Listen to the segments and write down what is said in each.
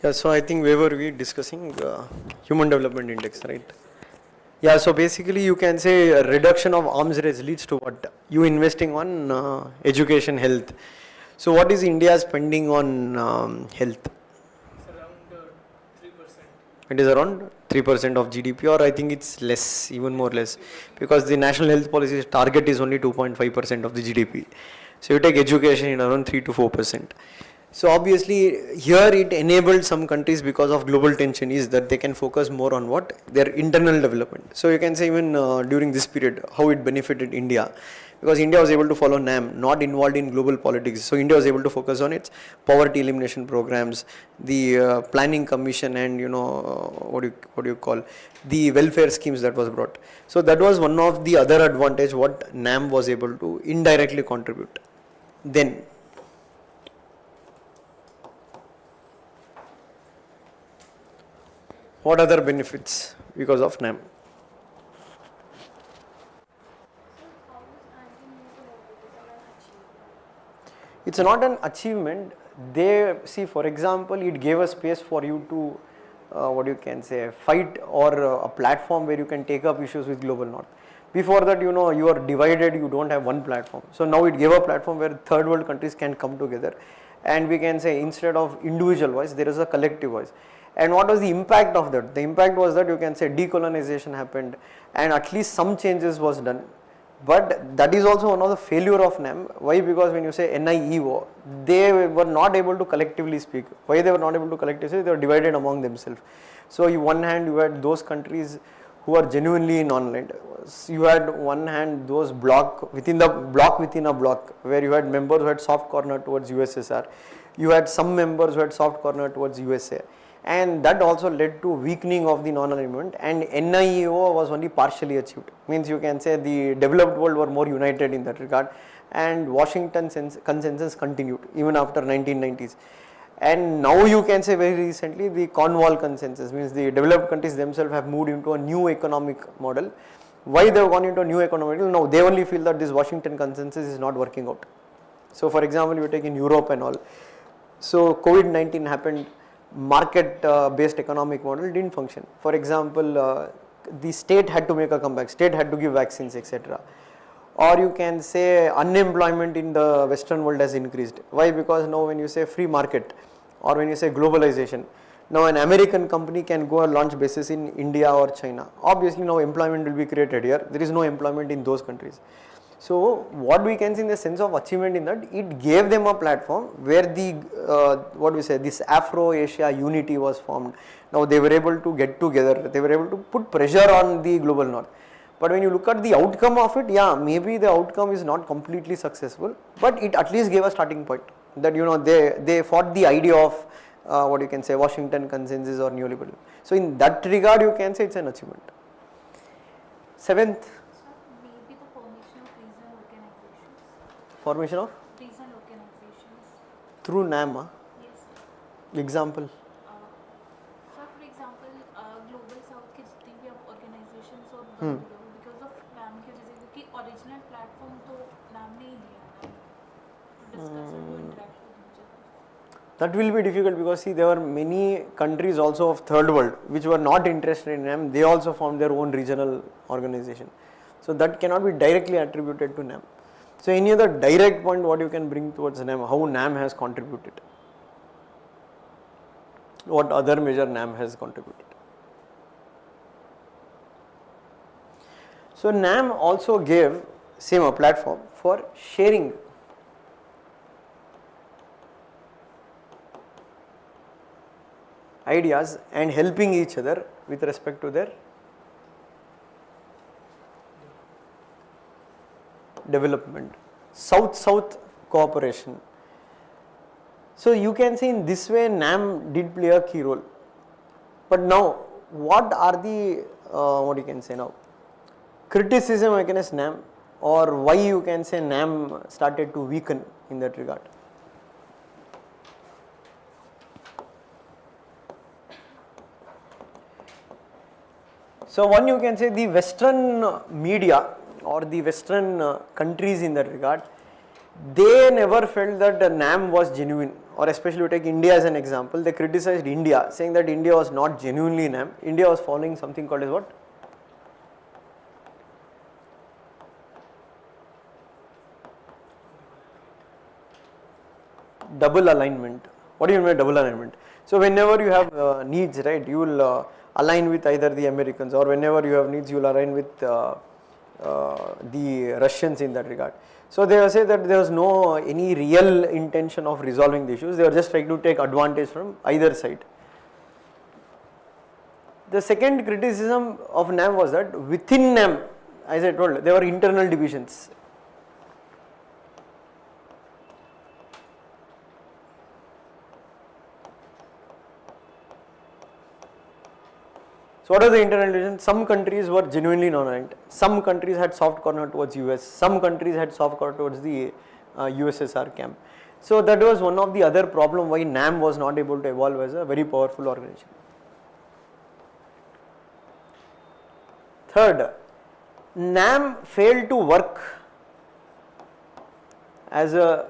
Yeah, so I think where were we discussing Human Development Index, right? Yeah, so basically you can say a reduction of arms race leads to what? You investing on education, health. So what is India spending on health? It's around 3%. It is around 3% of GDP, or I think it's less, even more less, because the national health policy target is only 2.5% of the GDP. So you take education in around 3 to 4%. So obviously here it enabled some countries, because of global tension, is that they can focus more on what? Their internal development. So you can say even during this period how it benefited India, because India was able to follow NAM, not involved in global politics. So India was able to focus on its poverty elimination programs, the planning commission, and what do you call, the welfare schemes that was brought. So that was one of the other advantage what NAM was able to indirectly contribute. Then what other benefits because of NAM? It's not an achievement. They see, for example, it gave a space for you to what you can say, fight, or a platform where you can take up issues with global north. Before that, you are divided, you don't have one platform. So now it gave a platform where third world countries can come together, and we can say instead of individual voice, there is a collective voice. And what was the impact of that? The impact was that you can say decolonization happened, and at least some changes was done. But that is also one of the failure of NAM. Why? Because when you say NIEO, they were not able to collectively speak. Why they were not able to collectively speak? They were divided among themselves. So on one hand you had those countries who are genuinely non-aligned. You had one hand those block within a block, where you had members who had soft corner towards USSR. You had some members who had soft corner towards USA. And that also led to weakening of the non-alignment, and NIEO was only partially achieved. Means you can say the developed world were more united in that regard, and Washington consensus continued even after 1990s. And now you can say very recently the Cornwall consensus, means the developed countries themselves have moved into a new economic model. Why they have gone into a new economic model? Now they only feel that this Washington consensus is not working out. So for example, you take in Europe and all. So COVID-19 happened, market based economic model didn't function. For example, the state had to make a comeback, state had to give vaccines, etc. Or you can say unemployment in the Western world has increased. Why? Because now when you say free market, or when you say globalization, now an American company can go and launch bases in India or China. Obviously now employment will be created here. There is no employment in those countries. So what we can see in the sense of achievement in that, it gave them a platform where the this Afro-Asia unity was formed. Now they were able to get together, they were able to put pressure on the global north. But when you look at the outcome of it, yeah, maybe the outcome is not completely successful, but it at least gave a starting point that they fought the idea of Washington consensus or neoliberal. So in that regard you can say it's an achievement. Seventh, formation of regional organizations through NAM. yes Example. so for example global south के जितने भी अब organizations और बन गए because of NAM की वजह से, क्योंकि original platform तो NAM ने ही दिया to discuss and to interact with each other. That will be difficult, because see, there were many countries also of third world which were not interested in NAM. They also formed their own regional organization. So that cannot be directly attributed to NAM. So any other direct point what you can bring towards NAM, how NAM has contributed? What other measure NAM has contributed? So NAM also gave a platform for sharing ideas and helping each other with respect to their development, South-South cooperation. So you can say in this way NAM did play a key role. But now what are the criticism against NAM, or why you can say NAM started to weaken in that regard? So one, you can say the Western media or the Western countries in that regard, they never felt that the NAM was genuine, or especially you take India as an example, they criticized India saying that India was not genuinely NAM. India was following something called as what? Double alignment. What do you mean by double alignment? So whenever you have needs, right, you will align with either the Americans, or whenever you have needs, you will align with the Russians in that regard. So they will say that there was no any real intention of resolving the issues. They were just trying to take advantage from either side. The second criticism of NAM was that within NAM, as I told, there were internal divisions. So what are the internal divisions? Some countries were genuinely non-aligned. Some countries had soft corner towards US. Some countries had soft corner towards the USSR camp. So that was one of the other problem why NAM was not able to evolve as a very powerful organization. Third, NAM failed to work as a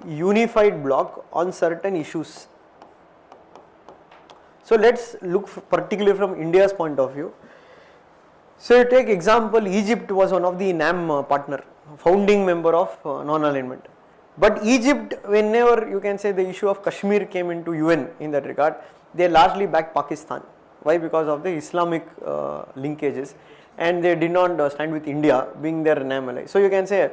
unified bloc on certain issues. So let's look particularly from India's point of view. So you take example, Egypt was one of the NAM partner, founding member of non-alignment. But Egypt, whenever you can say the issue of Kashmir came into UN in that regard, they largely backed Pakistan. Why? Because of the Islamic linkages, and they did not stand with India being their NAM ally. So you can say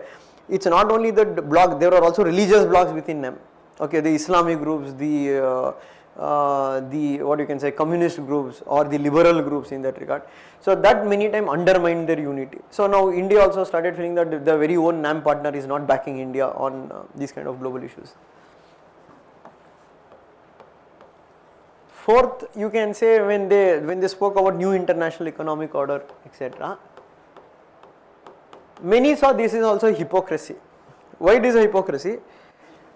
it's not only the bloc, there are also religious blocs within NAM. Okay, the Islamic groups, the what you can say communist groups or the liberal groups in that regard. So that many times undermined their unity. So now India also started feeling that the very own NAM partner is not backing India on these kind of global issues. Fourth, you can say when they spoke about new international economic order, etc., many saw this is also hypocrisy. Why it is a hypocrisy?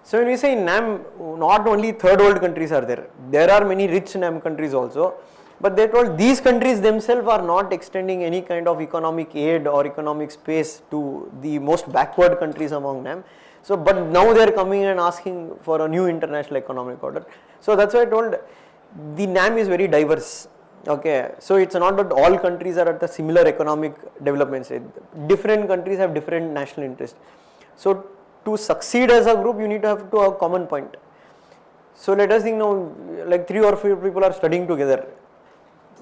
So when we say NAM, not only third world countries are there, there are many rich NAM countries also, but they told these countries themselves are not extending any kind of economic aid or economic space to the most backward countries among NAM. So but now they are coming and asking for a new international economic order. So that's why I told the NAM is very diverse. Okay, so it's not that all countries are at the similar economic development stage. Different countries have different national interests. So to succeed as a group, you need to have a common point. So let us think now, like 3 or 4 people are studying together.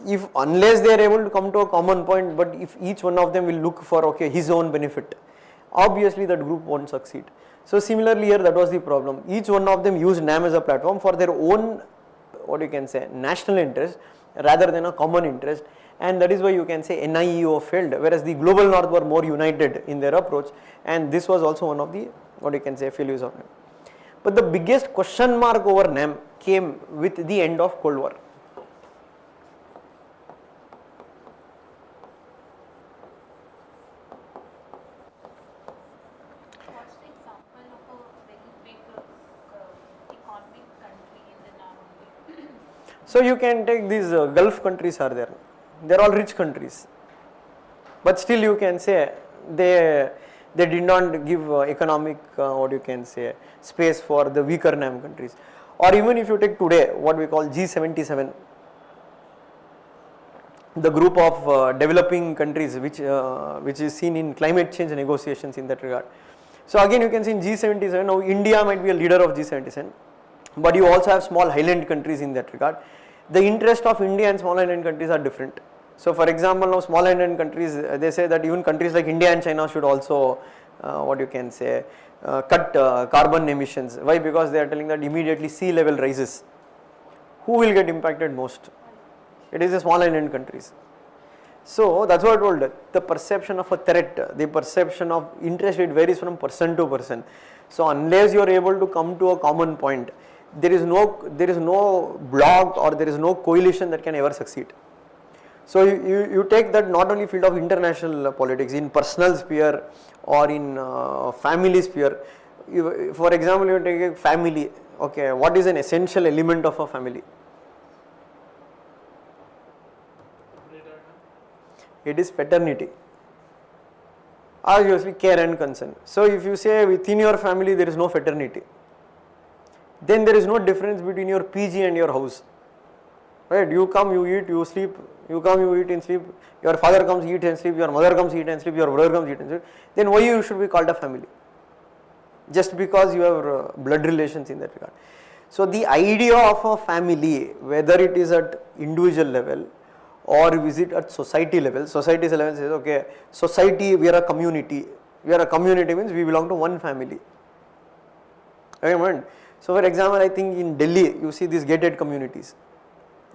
If unless they are able to come to a common point, but if each one of them will look for his own benefit, obviously that group won't succeed. So similarly here, that was the problem. Each one of them used NAM as a platform for their own, what you can say, national interest rather than a common interest, and that is why you can say NIEO failed, whereas the global north were more united in their approach, and this was also one of the, what you can say, failures of NAM. But the biggest question mark over NAM came with the end of Cold War. What's the example of a very big economic country in the NAM? So you can take these Gulf countries are there. They are all rich countries, but still you can say they did not give economic what you can say space for the weaker NAM countries. Or even if you take today what we call G77, the group of developing countries which is seen in climate change negotiations in that regard. So again you can see in G77, now India might be a leader of G77, but you also have small island countries in that regard. The interest of India and small island countries are different. So for example, now small island countries, they say that even countries like India and China should also what you can say cut carbon emissions. Why? Because they are telling that immediately sea level rises. Who will get impacted most? It is the small island countries. So that's what I told, the perception of a threat, the perception of interest, it varies from person to person. So unless you are able to come to a common point, there is no bloc or there is no coalition that can ever succeed. So you take that not only field of international politics, in personal sphere or in family sphere. For example, you take a family. Okay, what is an essential element of a family? It is paternity. Obviously care and concern. So if you say within your family there is no fraternity, then there is no difference between your PG and your house. Right? You come, you eat, you sleep, you come, you eat and sleep, your father comes, eat and sleep, your mother comes, eat and sleep, your brother comes, eat and sleep, then why you should be called a family? Just because you have blood relations in that regard. So the idea of a family, whether it is at individual level or is it at society level says okay, society, we are a community. We are a community means we belong to one family. Okay, so for example, I think in Delhi you see these gated communities.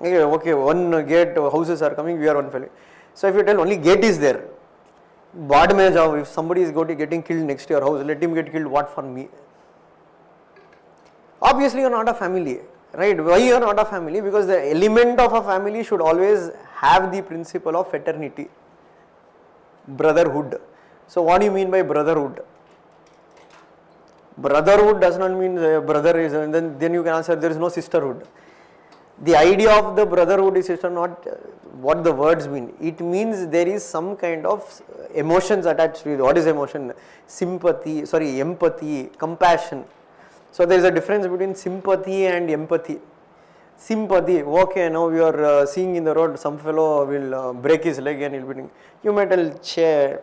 Okay, one gate houses are coming, we are one family. So if you tell only gate is there, baad mein jao, if somebody is getting killed next to your house, let him get killed, what for me? Obviously you are not a family, right? Why you are not a family? Because the element of a family should always have the principle of fraternity, brotherhood. So what do you mean by brotherhood? Brotherhood does not mean brother is, and then you can answer there is no sisterhood. The idea of the brotherhood is not what the words mean. It means there is some kind of emotions attached to it. What is emotion? Empathy, compassion. So there is a difference between sympathy and empathy. Sympathy, okay, now we are seeing in the road some fellow will break his leg and he will be, you might tell, che,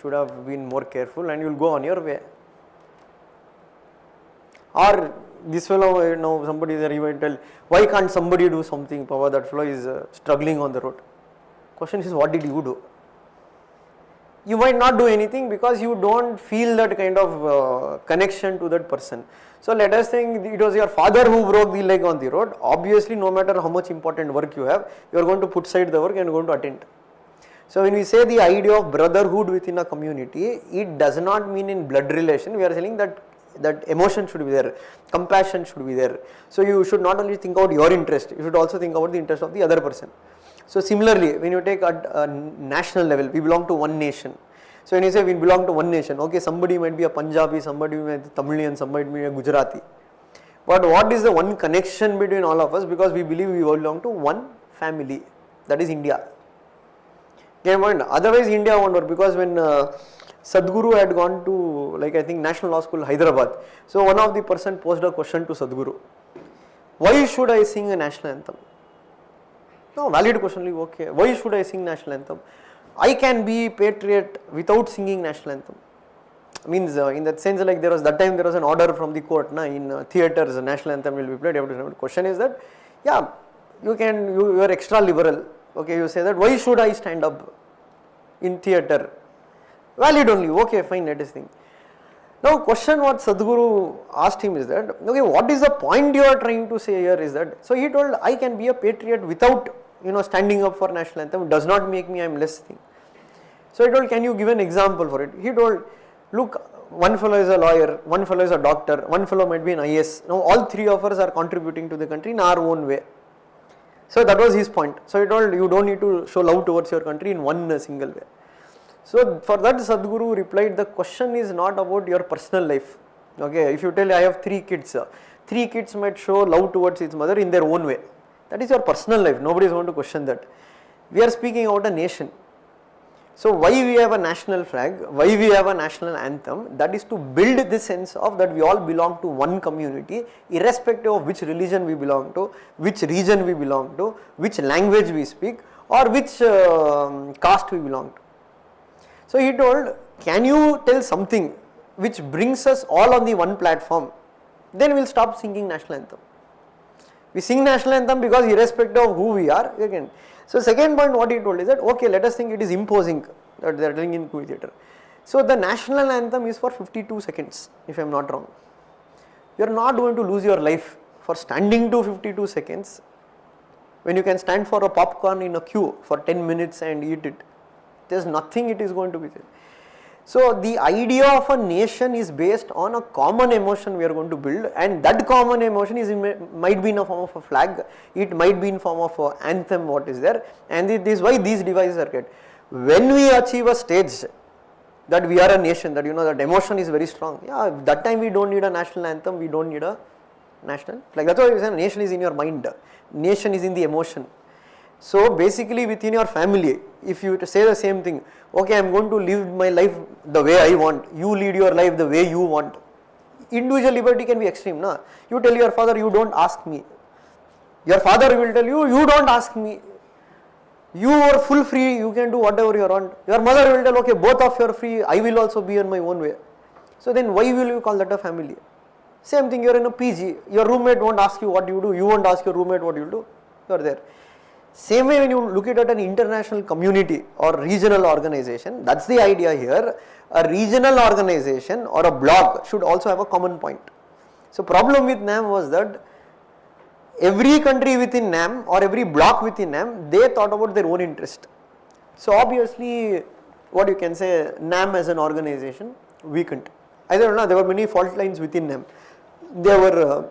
should have been more careful, and you will go on your way. Or this fellow, now somebody there, you might tell, why can't somebody do something, Papa, that fellow is struggling on the road. Question is, what did you do? You might not do anything because you don't feel that kind of connection to that person. So let us think it was your father who broke the leg on the road. Obviously, no matter how much important work you have, you are going to put aside the work and going to attend. So when we say the idea of brotherhood within a community, it does not mean in blood relation. We are saying that emotion should be there, compassion should be there. So you should not only think about your interest, you should also think about the interest of the other person. So similarly, when you take at a national level, we belong to one nation. So when you say we belong to one nation, okay, somebody might be a Punjabi, somebody might be a Tamilian, somebody might be a Gujarati. But what is the one connection between all of us? Because we believe we belong to one family, that is India. Otherwise India won't work, because when Sadhguru had gone to, like I think, National Law School, Hyderabad. So one of the person posed a question to Sadhguru. Why should I sing a national anthem? No, valid question, okay. Why should I sing national anthem? I can be patriot without singing national anthem. Means in that sense, like there was an order from the court, in theatres, national anthem will be played. The question is that, yeah, you are extra liberal. Okay, you say that, why should I stand up in theatre? Valid only, okay, fine, let us think. Now question what Sadhguru asked him is that, okay, what is the point you are trying to say here is that, so he told, I can be a patriot without, standing up for national anthem, does not make me I am less thing. So he told, can you give an example for it? He told, look, one fellow is a lawyer, one fellow is a doctor, one fellow might be an IS. Now all three of us are contributing to the country in our own way. So that was his point. So he told, you don't need to show love towards your country in one single way. So for that Sadhguru replied, the question is not about your personal life. Okay, if you tell I have three kids might show love towards its mother in their own way. That is your personal life, nobody is going to question that. We are speaking about a nation. So why we have a national flag, why we have a national anthem, that is to build this sense of that we all belong to one community, irrespective of which religion we belong to, which region we belong to, which language we speak, or which caste we belong to. So he told, can you tell something which brings us all on the one platform? Then we will stop singing national anthem. We sing national anthem because irrespective of who we are, again. So second point what he told is that, okay, let us think it is imposing that they are doing in movie theatre. So the national anthem is for 52 seconds, if I am not wrong. You are not going to lose your life for standing to 52 seconds when you can stand for a popcorn in a queue for 10 minutes and eat it. There is nothing it is going to be there. So the idea of a nation is based on a common emotion we are going to build, and that common emotion might be in a form of a flag, it might be in form of an anthem what is there, and this is why these devices are kept. When we achieve a stage that we are a nation, that that emotion is very strong, yeah, that time we don't need a national anthem, we don't need a national flag. That's why we say nation is in your mind, nation is in the emotion. So basically within your family, if you say the same thing, okay, I am going to live my life the way I want, you lead your life the way you want. Individual liberty can be extreme, na? You tell your father, you don't ask me. Your father will tell you, you don't ask me. You are full free, you can do whatever you want. Your mother will tell, okay, both of you are free, I will also be on my own way. So then why will you call that a family? Same thing, you are in a PG, your roommate won't ask you what you do, you won't ask your roommate what you do, you are there. Same way when you look at an international community or regional organization, that's the idea here. A regional organization or a bloc should also have a common point. So problem with NAM was that every country within NAM or every bloc within NAM, they thought about their own interest. So obviously, what you can say, NAM as an organization weakened. I don't know, there were many fault lines within NAM. There were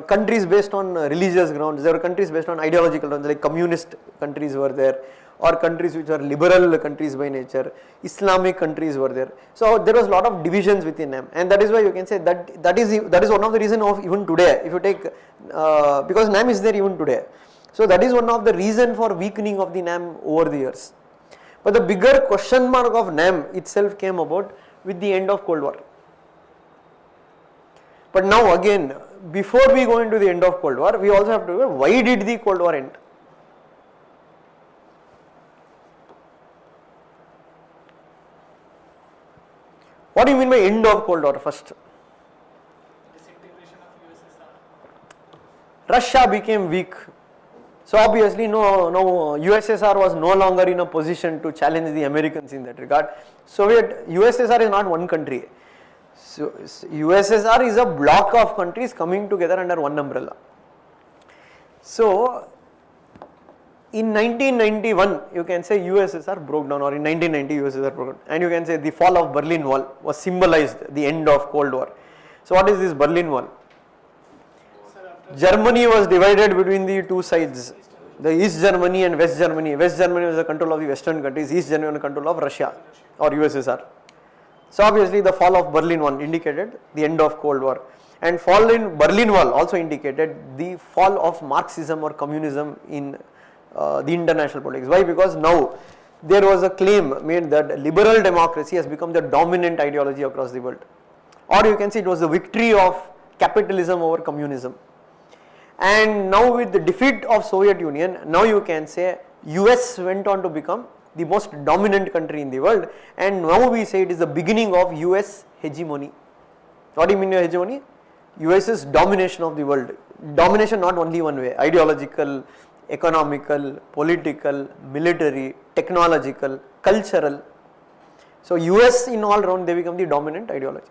countries based on religious grounds, there were countries based on ideological grounds, like communist countries were there, or countries which were liberal countries by nature, Islamic countries were there. So there was a lot of divisions within NAM, and that is why you can say that is one of the reason of even today, if you take, because NAM is there even today. So that is one of the reason for weakening of the NAM over the years. But the bigger question mark of NAM itself came about with the end of Cold War. But now again, before we go into the end of Cold War, we also have to know why did the Cold War end? What do you mean by end of Cold War first? Disintegration of USSR. Russia became weak. So obviously no USSR was no longer in a position to challenge the Americans in that regard. USSR is not one country. So USSR is a block of countries coming together under one umbrella. So in 1991, you can say USSR broke down, or in 1990 USSR broke down, and you can say the fall of Berlin Wall was symbolized the end of Cold War. So what is this Berlin Wall? Germany was divided between the two sides, the East Germany and West Germany. West Germany was the control of the Western countries, East Germany was the control of Russia or USSR. So obviously the fall of Berlin Wall indicated the end of Cold War, and fall in Berlin Wall also indicated the fall of Marxism or communism in the international politics. Why? Because now there was a claim made that liberal democracy has become the dominant ideology across the world, or you can say it was the victory of capitalism over communism. And now with the defeat of Soviet Union, now you can say US went on to become the most dominant country in the world, and now we say it is the beginning of US hegemony. What do you mean by hegemony? US's domination of the world. Domination not only one way, ideological, economical, political, military, technological, cultural. So US in all round they become the dominant ideology.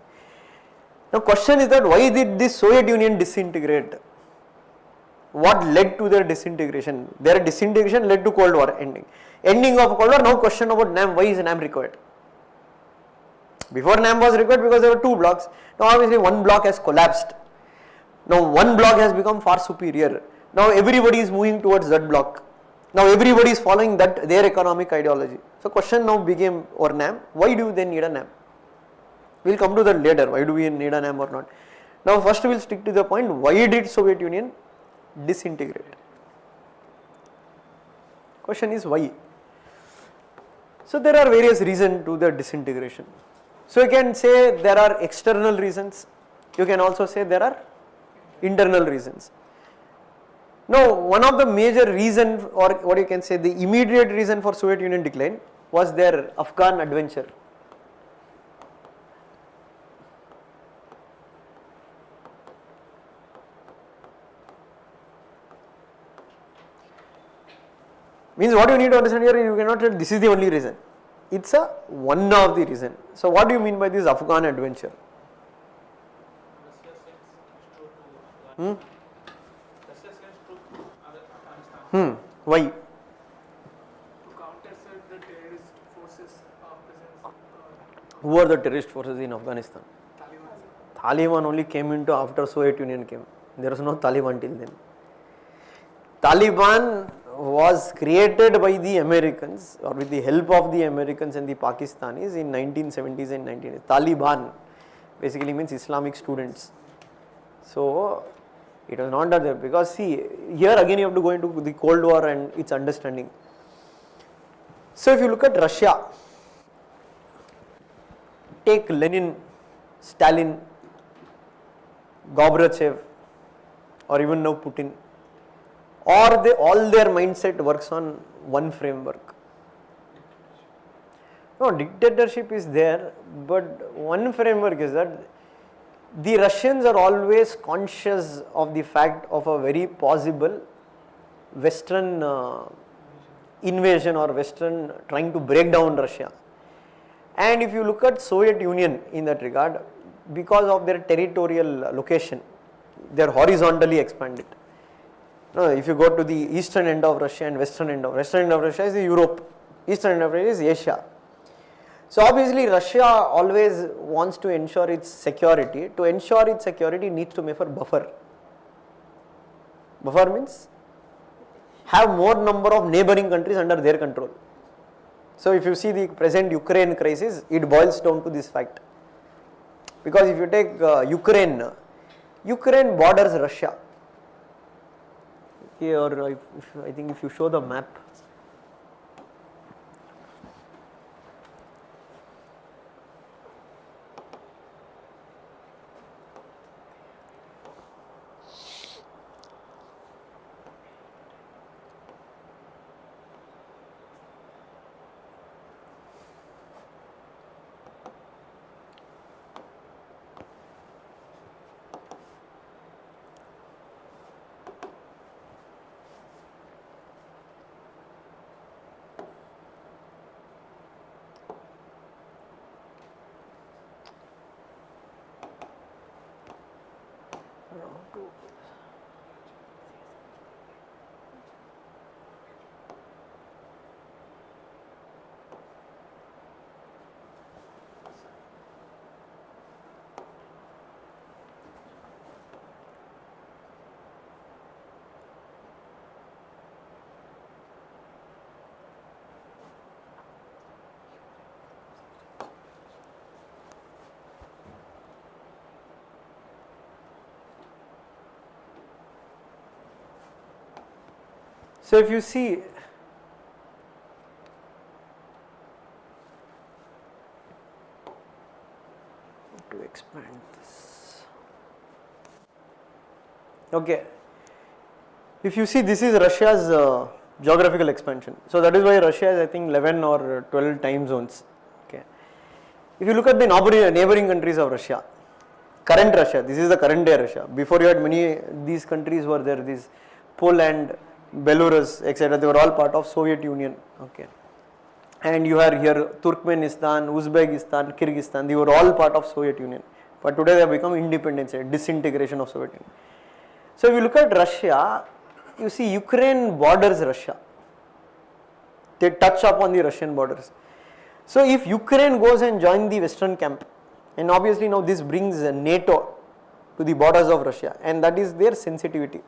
Now question is that why did the Soviet Union disintegrate? What led to their disintegration? Their disintegration led to Cold War ending. Ending of Cold War, now question about NAM, why is NAM required? Before NAM was required because there were two blocks. Now obviously one block has collapsed. Now one block has become far superior. Now everybody is moving towards that block. Now everybody is following that their economic ideology. So question now became, or NAM, why do they need a NAM? We will come to that later, why do we need a NAM or not. Now first we will stick to the point, why did Soviet Union disintegrate? Question is why? So there are various reasons to the disintegration. So you can say there are external reasons, you can also say there are internal reasons. Now one of the major reasons, or what you can say the immediate reason for Soviet Union decline was their Afghan adventure. Means what you need to understand here, you cannot say this is the only reason. It's a one of the reason. So what do you mean by this Afghan adventure? Why? To counter the terrorist forces presence. Who are the terrorist forces in Afghanistan? Taliban only came into after Soviet Union came. There was no Taliban till then. Taliban was created by the Americans or with the help of the Americans and the Pakistanis in 1970s and 1980s. Taliban basically means Islamic students. So It was not there because see, here again you have to go into the Cold War and its understanding. So if you look at Russia, take Lenin, Stalin, Gorbachev, or even now Putin, or all their mindset works on one framework. No, dictatorship is there, but one framework is that the Russians are always conscious of the fact of a very possible Western invasion or Western trying to break down Russia. And if you look at Soviet Union in that regard, because of their territorial location, they are horizontally expanded. No, if you go to the eastern end of Russia and western end of Russia is Europe, eastern end of Russia is Asia. So obviously Russia always wants to ensure its security. To ensure its security, it needs to make a buffer. Buffer means have more number of neighboring countries under their control. So if you see the present Ukraine crisis, it boils down to this fact. Because if you take Ukraine borders Russia. Here, I think if you show the map, so if you see to expand this, okay, if you see this is Russia's geographical expansion. So that is why Russia has I think 11 or 12 time zones. Okay, if you look at the neighboring countries of Russia, current Russia, this is the current day Russia. Before you had many these countries were there, these Poland, Belarus, etc. They were all part of Soviet Union. Okay, and you are here Turkmenistan, Uzbekistan, Kyrgyzstan. They were all part of Soviet Union, but today they have become independent. Disintegration of Soviet Union. So if you look at Russia, you see Ukraine borders Russia. They touch upon the Russian borders. So if Ukraine goes and joins the Western camp, and obviously now this brings NATO to the borders of Russia, and that is their sensitivity.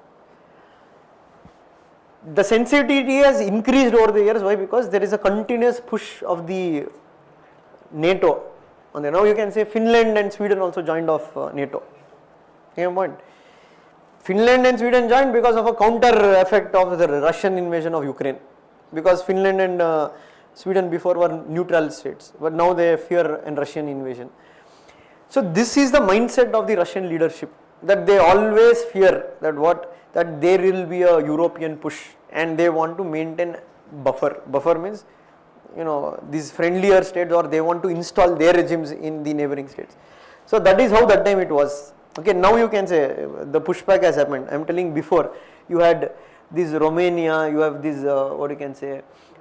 The sensitivity has increased over the years. Why? Because there is a continuous push of the NATO. And now you can say Finland and Sweden also joined off NATO. Same point. Finland and Sweden joined because of a counter effect of the Russian invasion of Ukraine. Because Finland and Sweden before were neutral states, but now they fear a Russian invasion. So this is the mindset of the Russian leadership, that they always fear that there will be a European push and they want to maintain buffer. Buffer means, these friendlier states, or they want to install their regimes in the neighboring states. So that is how that time it was. Okay, now you can say the pushback has happened. I am telling before, you had this Romania, you have this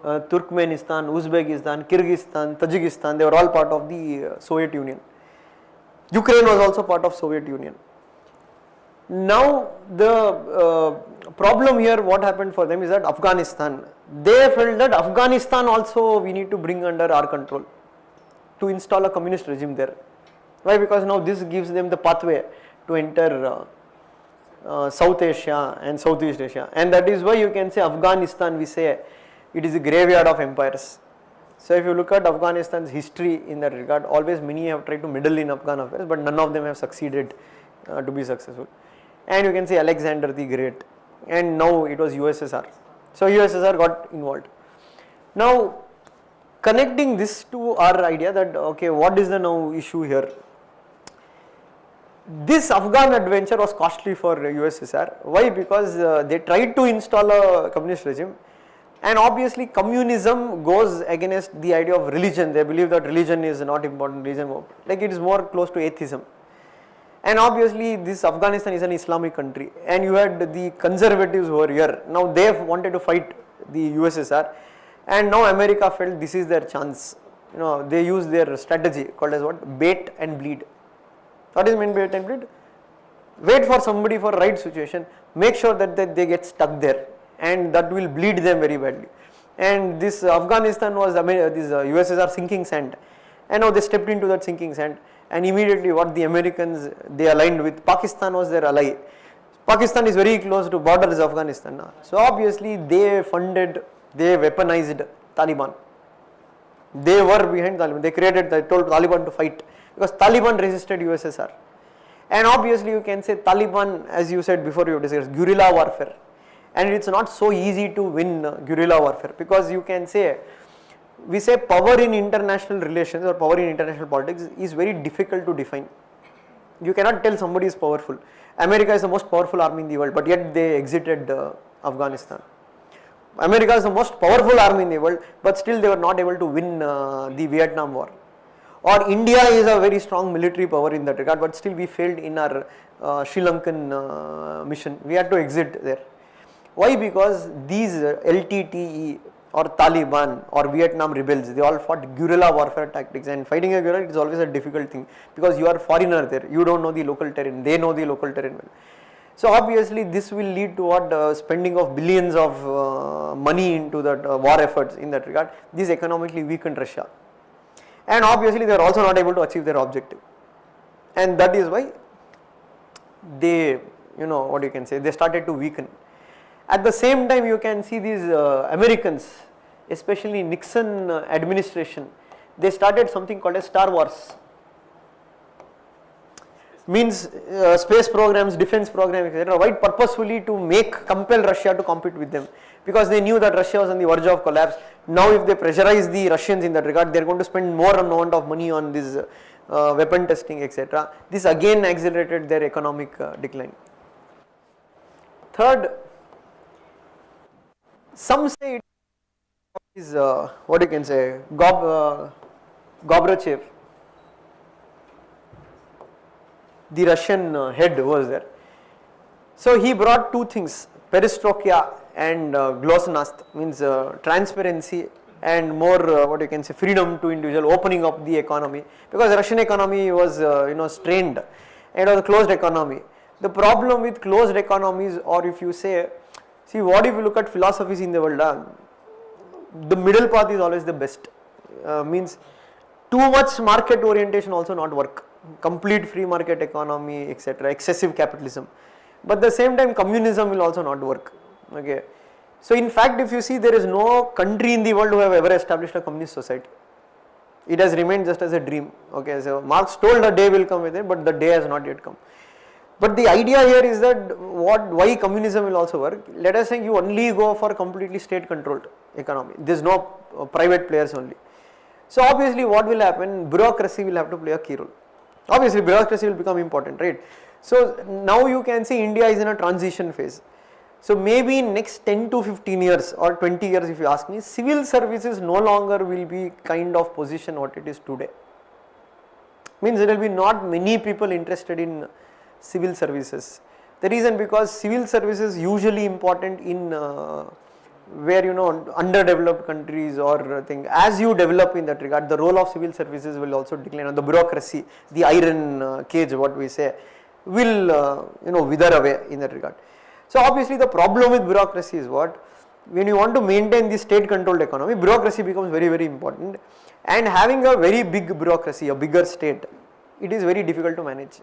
Turkmenistan, Uzbekistan, Kyrgyzstan, Tajikistan, they were all part of the Soviet Union. Ukraine was also part of Soviet Union. Now the problem here, what happened for them is that Afghanistan, they felt that Afghanistan also we need to bring under our control to install a communist regime there. Why? Because now this gives them the pathway to enter South Asia and Southeast Asia, and that is why you can say Afghanistan, we say it is a graveyard of empires. So if you look at Afghanistan's history in that regard, always many have tried to meddle in Afghan affairs, but none of them have succeeded to be successful. and you can say Alexander the Great, and now it was USSR. So USSR got involved. Now connecting this to our idea that okay, what is the now issue here? This Afghan adventure was costly for USSR. Why? Because they tried to install a communist regime, and obviously communism goes against the idea of religion. They believe that religion is not important, religion, like it is more close to atheism. And obviously this Afghanistan is an Islamic country, and you had the conservatives who were here. Now they wanted to fight the USSR, and now America felt this is their chance. You know, they use their strategy called as what? Bait and bleed. What is meant by bait and bleed? Wait for somebody for right situation, make sure that they get stuck there, and that will bleed them very badly. And this Afghanistan was this USSR sinking sand, and now they stepped into that sinking sand, and immediately what the Americans, they aligned with Pakistan was their ally. Pakistan is very close to borders of Afghanistan now. So obviously they funded, they weaponized Taliban. They were behind Taliban. They told Taliban to fight, because Taliban resisted USSR. And obviously you can say Taliban, as you said before, you discussed guerrilla warfare, and it's not so easy to win guerrilla warfare, because you can say, we say power in international relations or power in international politics is very difficult to define. You cannot tell somebody is powerful. America is the most powerful army in the world, but yet they exited Afghanistan. America is the most powerful army in the world, but still they were not able to win the Vietnam War. Or India is a very strong military power in that regard, but still we failed in our Sri Lankan mission. We had to exit there. Why? Because these LTTE or Taliban or Vietnam rebels, they all fought guerrilla warfare tactics, and fighting a guerrilla is always a difficult thing, because you are a foreigner there, you don't know the local terrain, they know the local terrain well. So obviously this will lead to what? Spending of billions of money into that war efforts in that regard. This economically weakened Russia, and obviously they are also not able to achieve their objective, and that is why they, you know, what you can say, they started to weaken. At the same time, you can see these Americans, especially Nixon administration, they started something called as Star Wars. Means space programs, defense programs, etc. Why? Purposefully to compel Russia to compete with them, because they knew that Russia was on the verge of collapse. Now if they pressurize the Russians in that regard, they are going to spend more amount of money on this weapon testing, etc. This again accelerated their economic decline. Third, some say it is what you can say, Gorbachev, the Russian head was there. So he brought two things, perestroika and glasnost, means transparency and more what you can say, freedom to individual, opening up the economy, because Russian economy was strained, and it was a closed economy. The problem with closed economies, or if you say, see, what if you look at philosophies in the world, the middle path is always the best. Means too much market orientation also not work, complete free market economy, etc., excessive capitalism. But at the same time communism will also not work. Okay. So in fact, if you see, there is no country in the world who have ever established a communist society. It has remained just as a dream. Okay, so Marx told a day will come with it, but the day has not yet come. But the idea here is that why communism will also work. Let us say you only go for completely state controlled economy. There is no private players only. So obviously what will happen, bureaucracy will have to play a key role. Obviously bureaucracy will become important, right? So now you can see India is in a transition phase. So maybe in next 10 to 15 years or 20 years, if you ask me, civil services no longer will be kind of position what it is today. Means there will be not many people interested in civil services. The reason, because civil services usually important in where underdeveloped countries or thing. As you develop in that regard, the role of civil services will also decline, and the bureaucracy, the iron cage what we say, will wither away in that regard. So obviously the problem with bureaucracy is what, when you want to maintain the state controlled economy, bureaucracy becomes very, very important, and having a very big bureaucracy, a bigger state, it is very difficult to manage,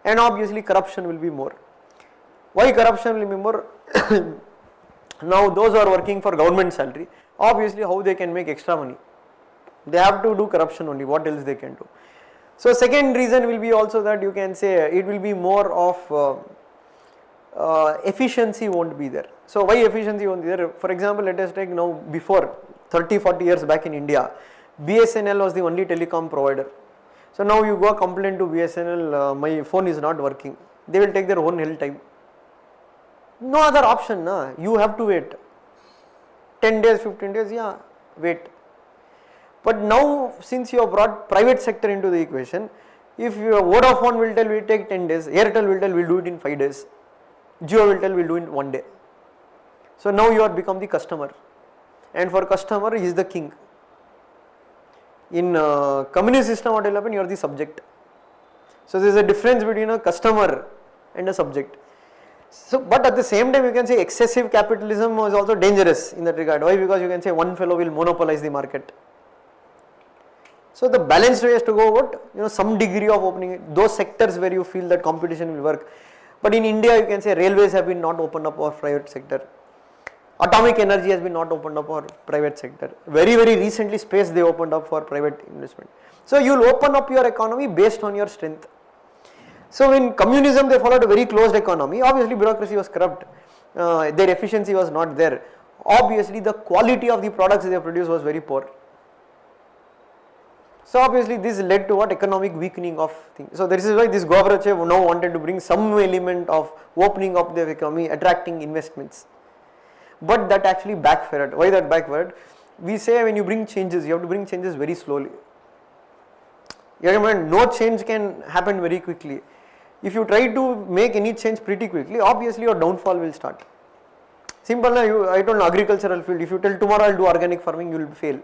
and obviously corruption will be more. Why corruption will be more? Now those who are working for government salary, obviously how they can make extra money? They have to do corruption only, what else they can do? So second reason will be also that you can say it will be more of efficiency won't be there. So why efficiency won't be there? For example, let us take now, before 30-40 years back in India, BSNL was the only telecom provider. So now you go complain to BSNL, my phone is not working. They will take their own hell time. No other option, na? You have to wait. 10 days, 15 days, yeah, wait. But now, since you have brought private sector into the equation, if your Vodafone will tell we take 10 days, Airtel will tell we will do it in 5 days, Jio will tell we will do it in 1 day. So now you have become the customer, and for customer he is the king. In communist system, what will happen? You are the subject. So there is a difference between a customer and a subject. So, but at the same time, you can say excessive capitalism is also dangerous in that regard. Why? Because you can say one fellow will monopolize the market. So the balanced way is to go about, some degree of opening those sectors where you feel that competition will work. But in India, you can say railways have been not opened up for private sector. Atomic energy has been not opened up for private sector. Very, very recently, space they opened up for private investment. So you will open up your economy based on your strength. So in communism, they followed a very closed economy. Obviously, bureaucracy was corrupt. Their efficiency was not there. Obviously, the quality of the products they produced was very poor. So obviously, this led to what? Economic weakening of things. So this is why this Gorbachev now wanted to bring some element of opening up the economy, attracting investments. But that actually backfired. Why that backfired? We say when you bring changes, you have to bring changes very slowly. You remember, no change can happen very quickly. If you try to make any change pretty quickly, obviously your downfall will start. Simple, I told agricultural field, if you tell tomorrow I will do organic farming, you will fail.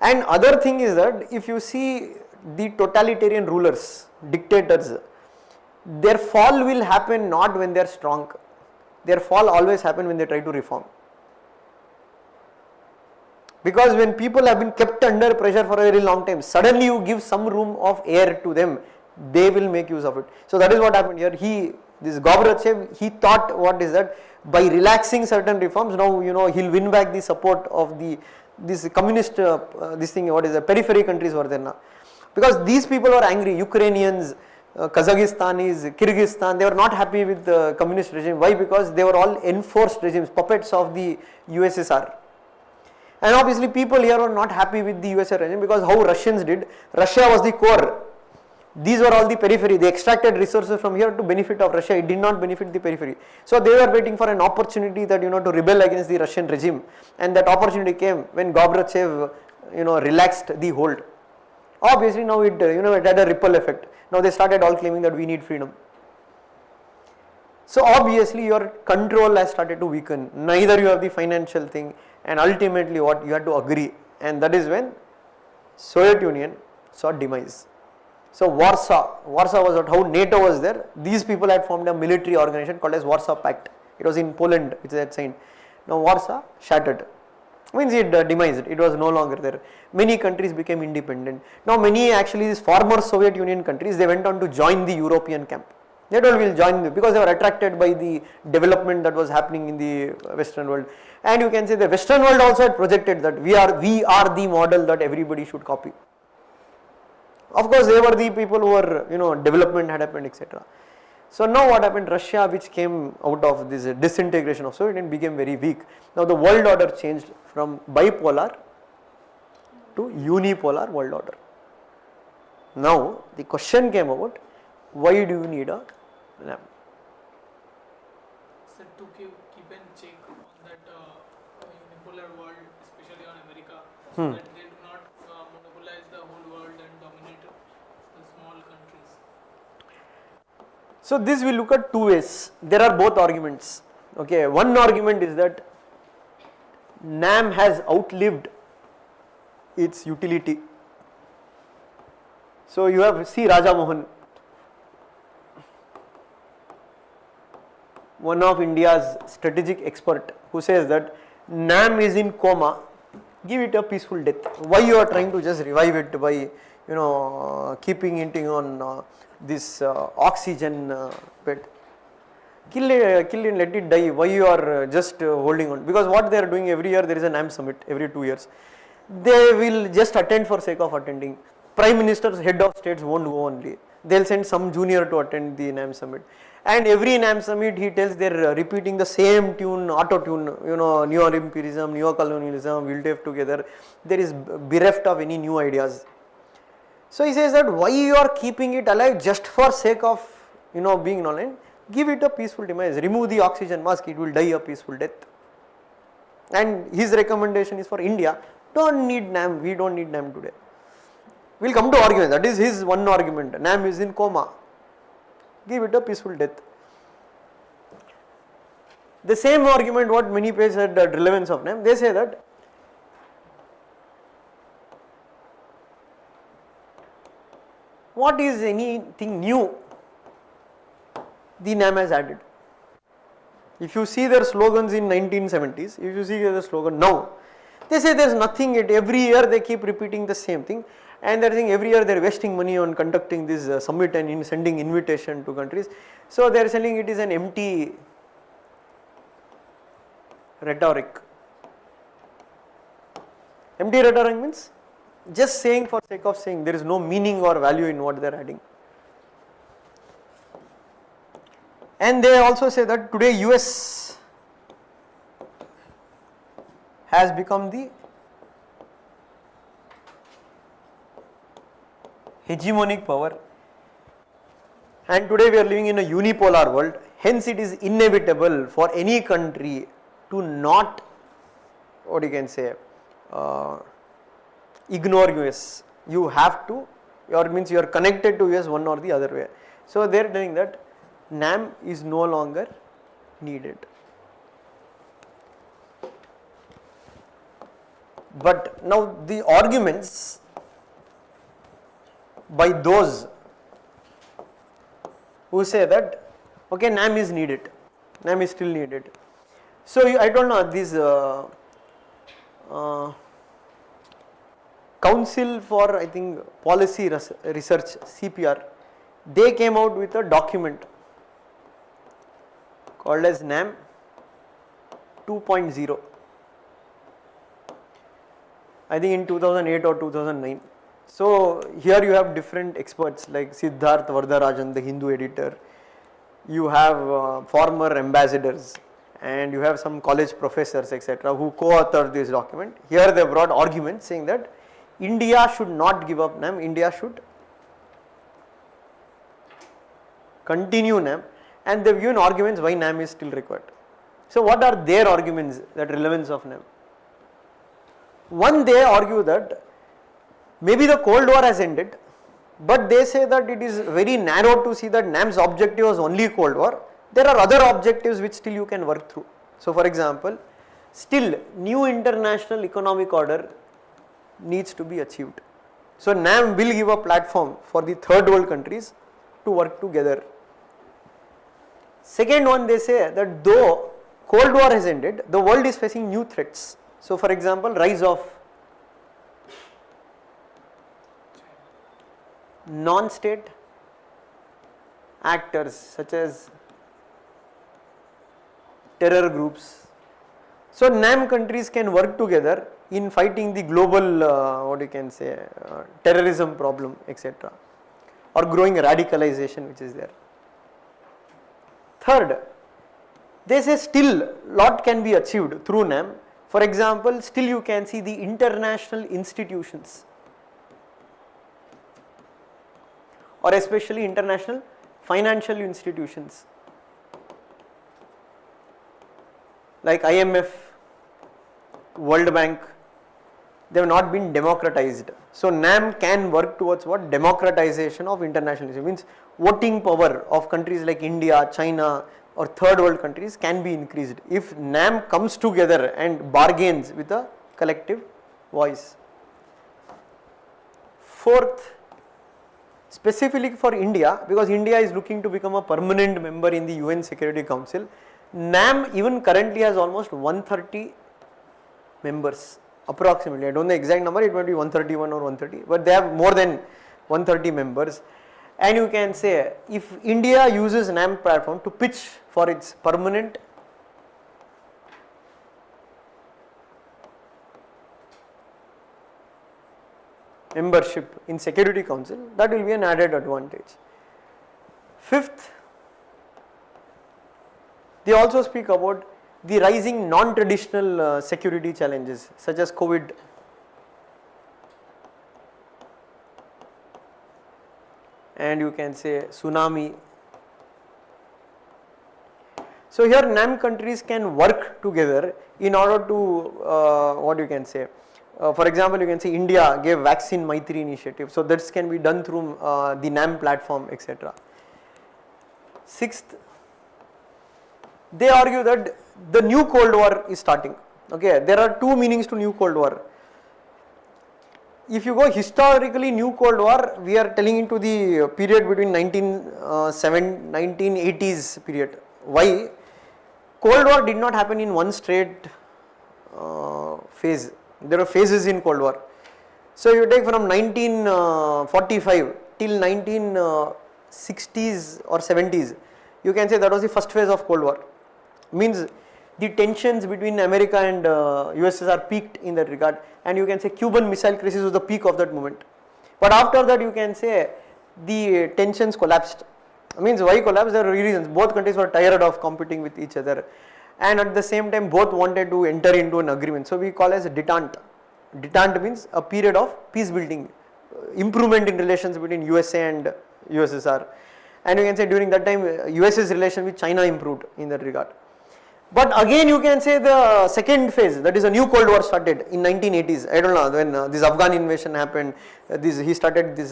And other thing is that if you see the totalitarian rulers, dictators, their fall will happen not when they are strong. Their fall always happen when they try to reform. Because when people have been kept under pressure for a very long time, suddenly you give some room of air to them, they will make use of it. So that is what happened here. This Gorbachev, he thought what is that, by relaxing certain reforms, now he'll win back the support of this communist, periphery countries were there now. Because these people were angry, Ukrainians, Kazakhstanis, Kyrgyzstan, they were not happy with the communist regime. Why? Because they were all enforced regimes, puppets of the USSR. And obviously people here were not happy with the USSR regime because how Russians did, Russia was the core. These were all the periphery. They extracted resources from here to benefit of Russia. It did not benefit the periphery. So they were waiting for an opportunity that to rebel against the Russian regime, and that opportunity came when Gorbachev relaxed the hold. Obviously now it had a ripple effect. Now they started all claiming that we need freedom. So obviously your control has started to weaken. Neither you have the financial thing, and ultimately what you have to agree, and that is when Soviet Union saw demise. So Warsaw was how NATO was there. These people had formed a military organization called as Warsaw Pact. It was in Poland, which they had signed. Now Warsaw shattered. Means it demised. It was no longer there. Many countries became independent. Now many these former Soviet Union countries, they went on to join the European camp. They told will join because they were attracted by the development that was happening in the Western world. And you can say the Western world also had projected that we are the model that everybody should copy. Of course, they were the people who were, development had happened, etc. So now what happened? Russia, which came out of this disintegration of Soviet Union, became very weak. Now the world order changed from bipolar to unipolar world order. Now the question came about, why do you need a lamp? So to keep in check on that unipolar world, especially on America, so that they do not monopolize the whole world and dominate the small countries. So this we look at two ways. There are both arguments. Okay, one argument is that NAM has outlived its utility. So you have Raja Mohan, one of India's strategic expert, who says that NAM is in coma, give it a peaceful death. Why you are trying to just revive it by keeping it on this oxygen bed? Kill it, let it die. Why you are just holding on? Because what they are doing every year, there is a NAM summit every 2 years. They will just attend for sake of attending. Prime ministers, head of states won't go only. They will send some junior to attend the NAM summit. And every NAM summit he tells they're repeating the same tune, auto tune, neo-imperialism, neo-colonialism, we'll live together. There is bereft of any new ideas. So he says that why you are keeping it alive just for sake of being online, give it a peaceful demise, remove the oxygen mask, it will die a peaceful death. And his recommendation is for India, don't need NAM, we don't need NAM today. We'll come to argument, that is his one argument, NAM is in coma, give it a peaceful death. The same argument what many pay said the relevance of NAM, they say that what is anything new the NAM has added. If you see their slogans in 1970s, if you see the slogan now, they say there is nothing, every year they keep repeating the same thing, and they are saying every year they are wasting money on conducting this summit and in sending invitation to countries. So they are saying it is an empty rhetoric. Empty rhetoric means just saying for sake of saying, there is no meaning or value in what they are adding. And they also say that today US has become the hegemonic power, and today we are living in a unipolar world, hence it is inevitable for any country to not, what you can say, ignore US. You have to, or means you are connected to US one or the other way. So they are telling that NAM is no longer needed. But now the arguments by those who say that okay, NAM is needed, NAM is still needed. So I don't know, this Council for I think Policy Research, CPR, they came out with a document called as NAM 2.0, I think in 2008 or 2009. So here you have different experts like Siddharth Vardarajan, the Hindu editor, you have former ambassadors, and you have some college professors etc. who co-authored this document. Here they brought arguments saying that India should not give up NAM, India should continue NAM, and they have given arguments why NAM is still required. So what are their arguments, that relevance of NAM? One, they argue that maybe the Cold War has ended, but they say that it is very narrow to see that NAM's objective was only Cold War. There are other objectives which still you can work through. So for example, still new international economic order needs to be achieved. So NAM will give a platform for the third world countries to work together. Second one, they say that though Cold War has ended, the world is facing new threats. So for example, rise of non-state actors such as terror groups. So NAM countries can work together in fighting the global what you can say terrorism problem etc. or growing radicalization which is there. Third, they say still lot can be achieved through NAM. For example, still you can see the international institutions or especially international financial institutions like IMF, World Bank, they have not been democratized. So NAM can work towards what? Democratization of international institutions, means voting power of countries like India, China or third world countries can be increased if NAM comes together and bargains with a collective voice. Fourth, specifically for India, because India is looking to become a permanent member in the UN Security Council, NAM even currently has almost 130 members approximately. I don't know the exact number, it might be 131 or 130, but they have more than 130 members. And you can say if India uses NAM platform to pitch for its permanent membership in Security Council, that will be an added advantage. Fifth, They also speak about the rising non-traditional security challenges such as COVID, and you can say tsunami. So here NAM countries can work together in order to what you can say. For example, you can say India gave Vaccine Maitri initiative. So this can be done through the NAM platform, etc. Sixth, they argue that the new Cold War is starting. Okay, there are two meanings to new Cold War. If you go historically, new Cold War, we are telling into the period between 1980s period. Why? Cold War did not happen in one straight phase. There are phases in Cold War. So you take from 1945 till 1960s or 70s, you can say that was the first phase of Cold War. Means the tensions between America and USSR peaked in that regard, and you can say Cuban Missile Crisis was the peak of that moment. But after that, you can say the tensions collapsed. Means why collapsed? There are reasons. Both countries were tired of competing with each other, and at the same time both wanted to enter into an agreement. So we call as a detente. Detente means a period of peace building, improvement in relations between USA and USSR, and you can say during that time US's relation with China improved in that regard. But again you can say the second phase, that is a new Cold War, started in 1980s. I don't know when this Afghan invasion happened, he started this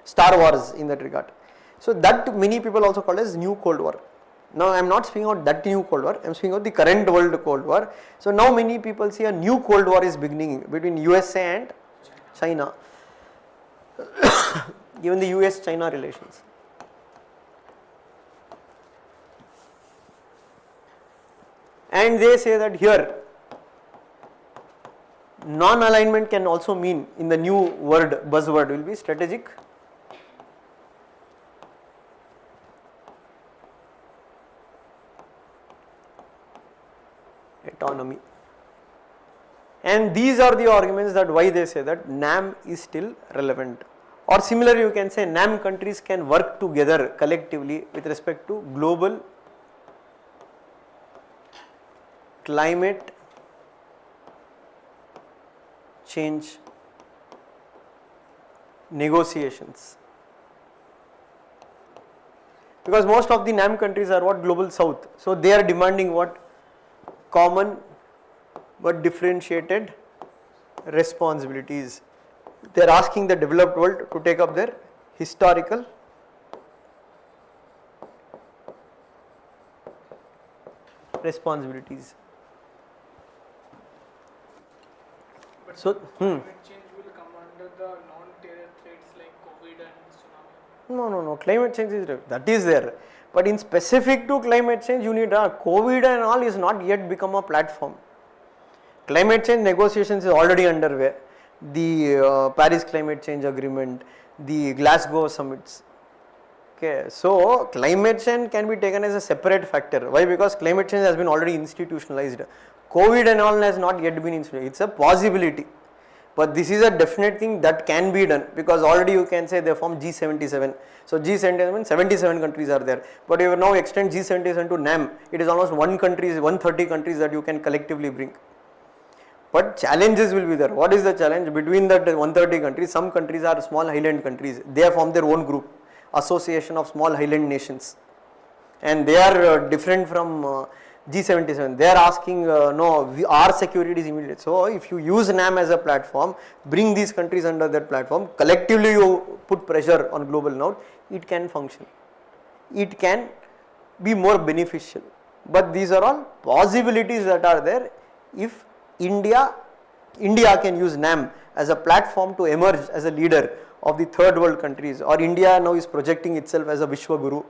Star Wars in that regard. So that many people also call as new Cold War. Now I am not speaking about that new Cold War, I am speaking about the current world Cold War. So now many people see a new Cold War is beginning between USA and China, given the US-China relations. And they say that here non-alignment can also mean, in the new word, buzzword will be strategic autonomy. And these are the arguments that why they say that NAM is still relevant. Or similarly you can say NAM countries can work together collectively with respect to global climate change negotiations, because most of the NAM countries are what? Global South. So they are demanding what? Common but differentiated responsibilities. They are asking the developed world to take up their historical responsibilities. But So, climate change will come under the non-terror threats like COVID and tsunami. No. Climate change is that is there, but in specific to climate change, you need COVID and all is not yet become a platform. Climate change negotiations is already underway. The Paris Climate Change Agreement, the Glasgow summits. Okay, so climate change can be taken as a separate factor. Why? Because climate change has been already institutionalized. COVID and all has not yet been institutionalized. It's a possibility, but this is a definite thing that can be done, because already you can say they form G77. So G77, 77 countries are there, but you now extend G77 to NAM. It is almost 130 countries that you can collectively bring. But challenges will be there. What is the challenge? Between that 130 countries, some countries are small island countries. They have formed their own group, association of small island nations, and they are different from G77. They are asking, no, our security is immediate. So if you use NAM as a platform, bring these countries under that platform, collectively you put pressure on global north, it can function. It can be more beneficial. But these are all possibilities that are there if India can use NAM as a platform to emerge as a leader of the third world countries, or India now is projecting itself as a Vishwaguru.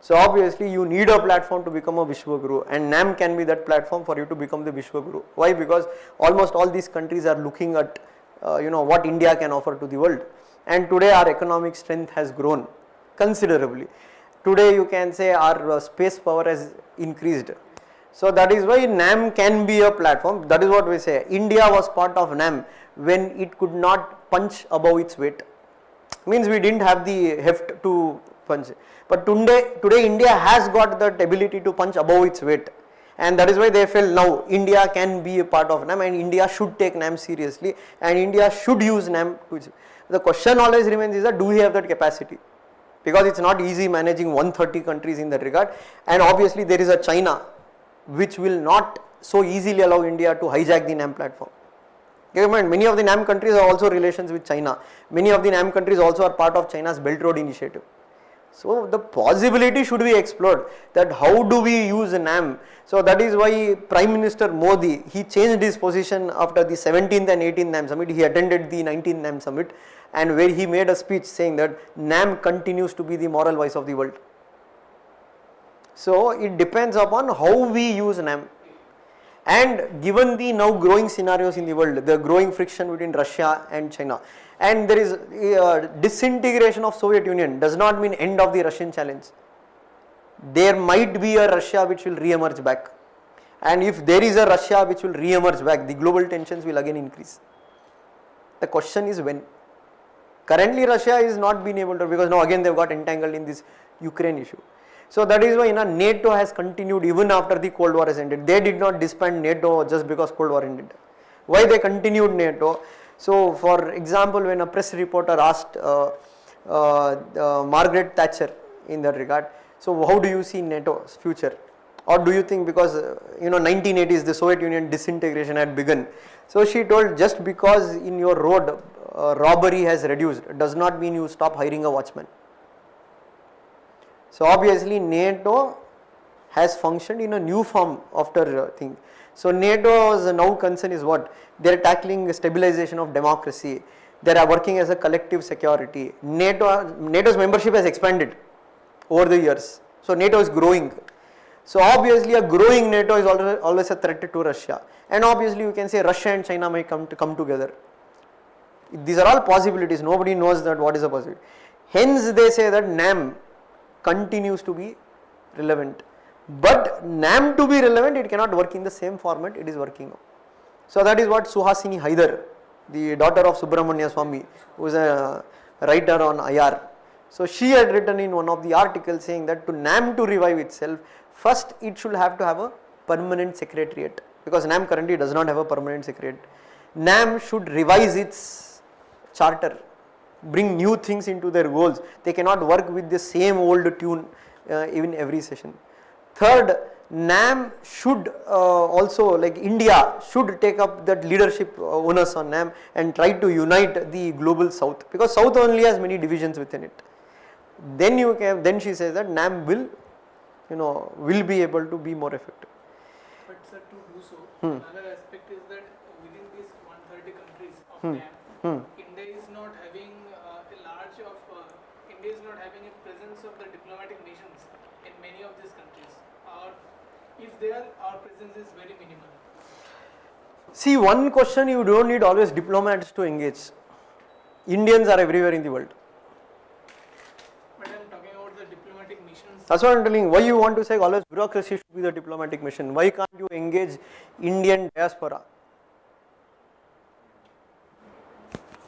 So obviously you need a platform to become a Vishwaguru, and NAM can be that platform for you to become the Vishwaguru. Why? Because almost all these countries are looking at what India can offer to the world, and today our economic strength has grown considerably. Today you can say our space power has increased. So that is why NAM can be a platform. That is what we say. India was part of NAM when it could not punch above its weight. Means we didn't have the heft to punch. But today India has got that ability to punch above its weight, and that is why they feel now India can be a part of NAM and India should take NAM seriously and India should use NAM. The question always remains is that do we have that capacity? Because it's not easy managing 130 countries in that regard, and obviously there is a China which will not so easily allow India to hijack the NAM platform. Keep in mind, many of the NAM countries are also relations with China. Many of the NAM countries also are part of China's Belt Road Initiative. So the possibility should be explored that how do we use NAM. So that is why Prime Minister Modi, he changed his position after the 17th and 18th NAM summit. He attended the 19th NAM summit and where he made a speech saying that NAM continues to be the moral voice of the world. So it depends upon how we use NAM. And given the now growing scenarios in the world, the growing friction between Russia and China, and there is disintegration of Soviet Union does not mean end of the Russian challenge. There might be a Russia which will re-emerge back, and if there is a Russia which will re-emerge back, the global tensions will again increase. The question is when. Currently Russia is not being able to, because now again they have got entangled in this Ukraine issue. So that is why NATO has continued even after the Cold War has ended. They did not disband NATO just because Cold War ended. Why they continued NATO? So for example, when a press reporter asked Margaret Thatcher in that regard, so how do you see NATO's future? Or do you think, because 1980s the Soviet Union disintegration had begun. So she told, just because in your road robbery has reduced does not mean you stop hiring a watchman. So obviously NATO has functioned in a new form after thing. So NATO's now concern is what? They are tackling stabilization of democracy. They are working as a collective security. NATO's membership has expanded over the years. So NATO is growing. So obviously a growing NATO is always a threat to Russia. And obviously you can say Russia and China may come together. These are all possibilities. Nobody knows that what is a possibility. Hence they say that NAM continues to be relevant. But NAM to be relevant, it cannot work in the same format it is working on. So that is what Suhasini Haidar, the daughter of Subramania Swamy, who is a writer on IR. So she had written in one of the articles saying that to NAM to revive itself, first it should have to have a permanent secretariat, because NAM currently does not have a permanent secretariat. NAM should revise its charter, bring new things into their goals. They cannot work with the same old tune even every session. Third, NAM should also, like India, should take up that leadership onus on NAM and try to unite the global South, because South only has many divisions within it. Then she says that NAM will be able to be more effective. But sir, to do so, another aspect is that within these 130 countries of NAM, India is not having India is not having a presence of the diplomatic missions in many of these countries. Or if there, our presence is very minimal. See, one question, you don't need always diplomats to engage. Indians are everywhere in the world. But I am talking about the diplomatic missions. That's what I am telling you. Why you want to say always bureaucracy should be the diplomatic mission? Why can't you engage Indian diaspora?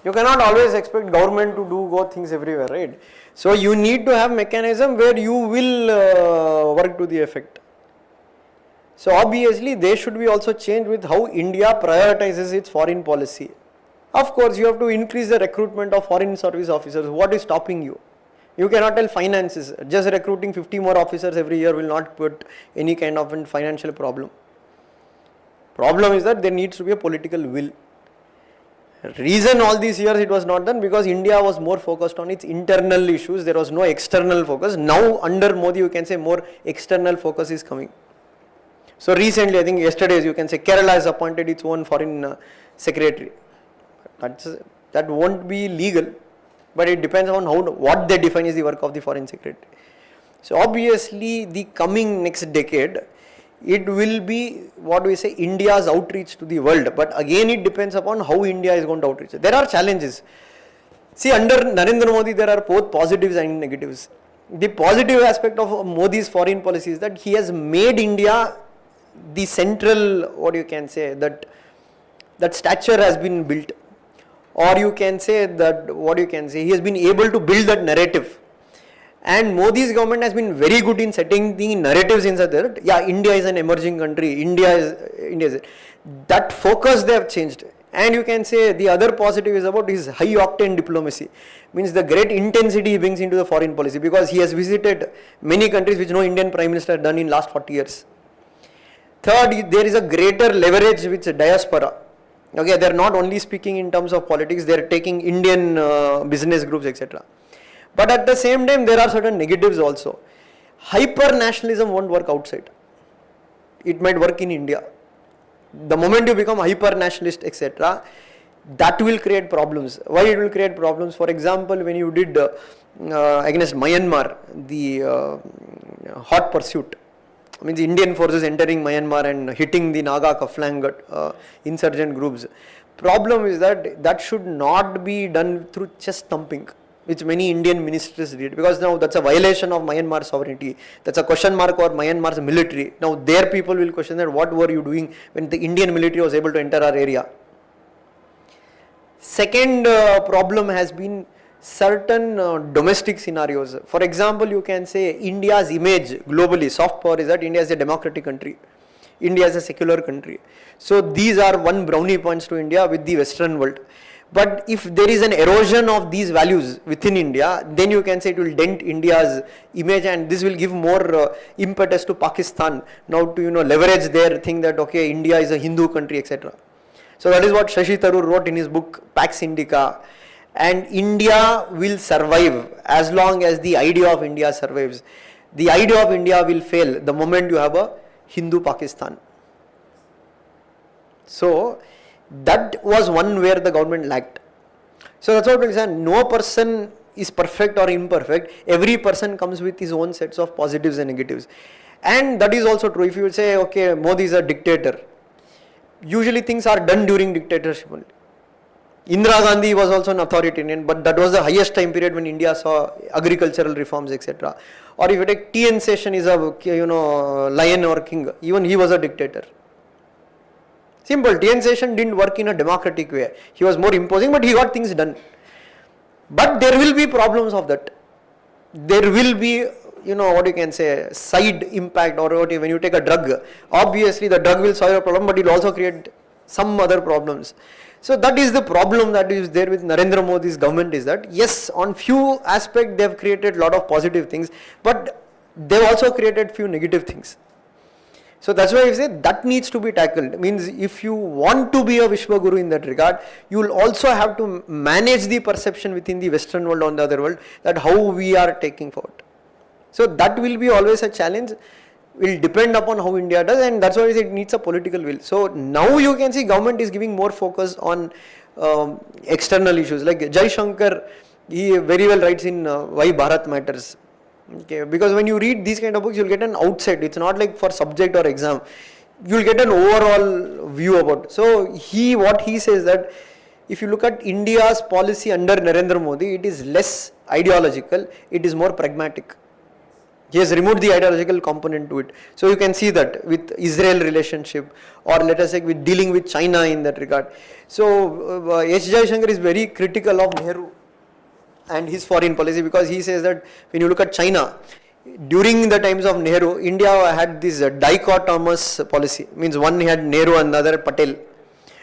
You cannot always expect government to go things everywhere, right? So you need to have mechanism where you will work to the effect. So obviously they should be also changed with how India prioritizes its foreign policy. Of course, you have to increase the recruitment of foreign service officers. What is stopping you? You cannot tell finances. Just recruiting 50 more officers every year will not put any kind of financial problem. Problem is that there needs to be a political will. Reason all these years it was not done because India was more focused on its internal issues. There was no external focus. Now under Modi you can say more external focus is coming. So recently, I think yesterday you can say Kerala has appointed its own foreign secretary. That won't be legal, but it depends on what they define as the work of the foreign secretary. So obviously the coming next decade, it will be what we say India's outreach to the world, but again it depends upon how India is going to outreach. There are challenges. See, under Narendra Modi there are both positives and negatives. The positive aspect of Modi's foreign policy is that he has made India the central, what you can say, that stature has been built, or you can say that, what you can say, he has been able to build that narrative. And Modi's government has been very good in setting the narratives in such that, yeah, India is an emerging country, India is, that focus they have changed. And you can say the other positive is about his high octane diplomacy, means the great intensity he brings into the foreign policy, because he has visited many countries which no Indian Prime Minister has done in last 40 years. Third, there is a greater leverage with diaspora. Okay, they are not only speaking in terms of politics, they are taking Indian business groups, etc. But at the same time, there are certain negatives also. Hyper nationalism won't work outside. It might work in India. The moment you become hyper nationalist, etc., that will create problems. Why it will create problems? For example, when you did against Myanmar, the hot pursuit, means Indian forces entering Myanmar and hitting the Naga Kaflang insurgent groups. Problem is that that should not be done through chest thumping, which many Indian ministers did, because now that's a violation of Myanmar sovereignty. That's a question mark for Myanmar's military. Now their people will question that what were you doing when the Indian military was able to enter our area. Second problem has been certain domestic scenarios. For example, you can say India's image globally, soft power, is that India is a democratic country. India is a secular country. So these are one brownie points to India with the Western world. But if there is an erosion of these values within India, then you can say it will dent India's image, and this will give more impetus to Pakistan now to leverage their thing that okay, India is a Hindu country, etc. So that is what Shashi Tharoor wrote in his book Pax Indica. And India will survive as long as the idea of India survives. The idea of India will fail the moment you have a Hindu Pakistan. So that was one where the government lacked. So that's what we say, no person is perfect or imperfect. Every person comes with his own sets of positives and negatives. And that is also true. If you say, okay, Modi is a dictator, usually things are done during dictatorship only. Indira Gandhi was also an authoritarian, but that was the highest time period when India saw agricultural reforms, etc. Or if you take T.N. Session is a lion or king, even he was a dictator. Simple. T.N. Session didn't work in a democratic way. He was more imposing, but he got things done. But there will be problems of that. There will be, what you can say, side impact, or when you take a drug, obviously the drug will solve a problem, but it will also create some other problems. So that is the problem that is there with Narendra Modi's government, is that yes, on few aspects they have created a lot of positive things, but they have also created few negative things. So that's why I say that needs to be tackled. Means if you want to be a Vishwa Guru in that regard, you will also have to manage the perception within the Western world on the other world that how we are taking forward. So that will be always a challenge. Will depend upon how India does, and that's why I say it needs a political will. So now you can see government is giving more focus on external issues. Like Jai Shankar, he very well writes in Why Bharat Matters. Okay, because when you read these kind of books, you'll get an outside. It's not like for subject or exam. You'll get an overall view about. So what he says that if you look at India's policy under Narendra Modi, it is less ideological. It is more pragmatic. He has removed the ideological component to it. So you can see that with Israel relationship, or let us say with dealing with China in that regard. So H. Jaishankar is very critical of Nehru and his foreign policy, because he says that when you look at China, during the times of Nehru, India had this dichotomous policy. Means one had Nehru and the other Patel.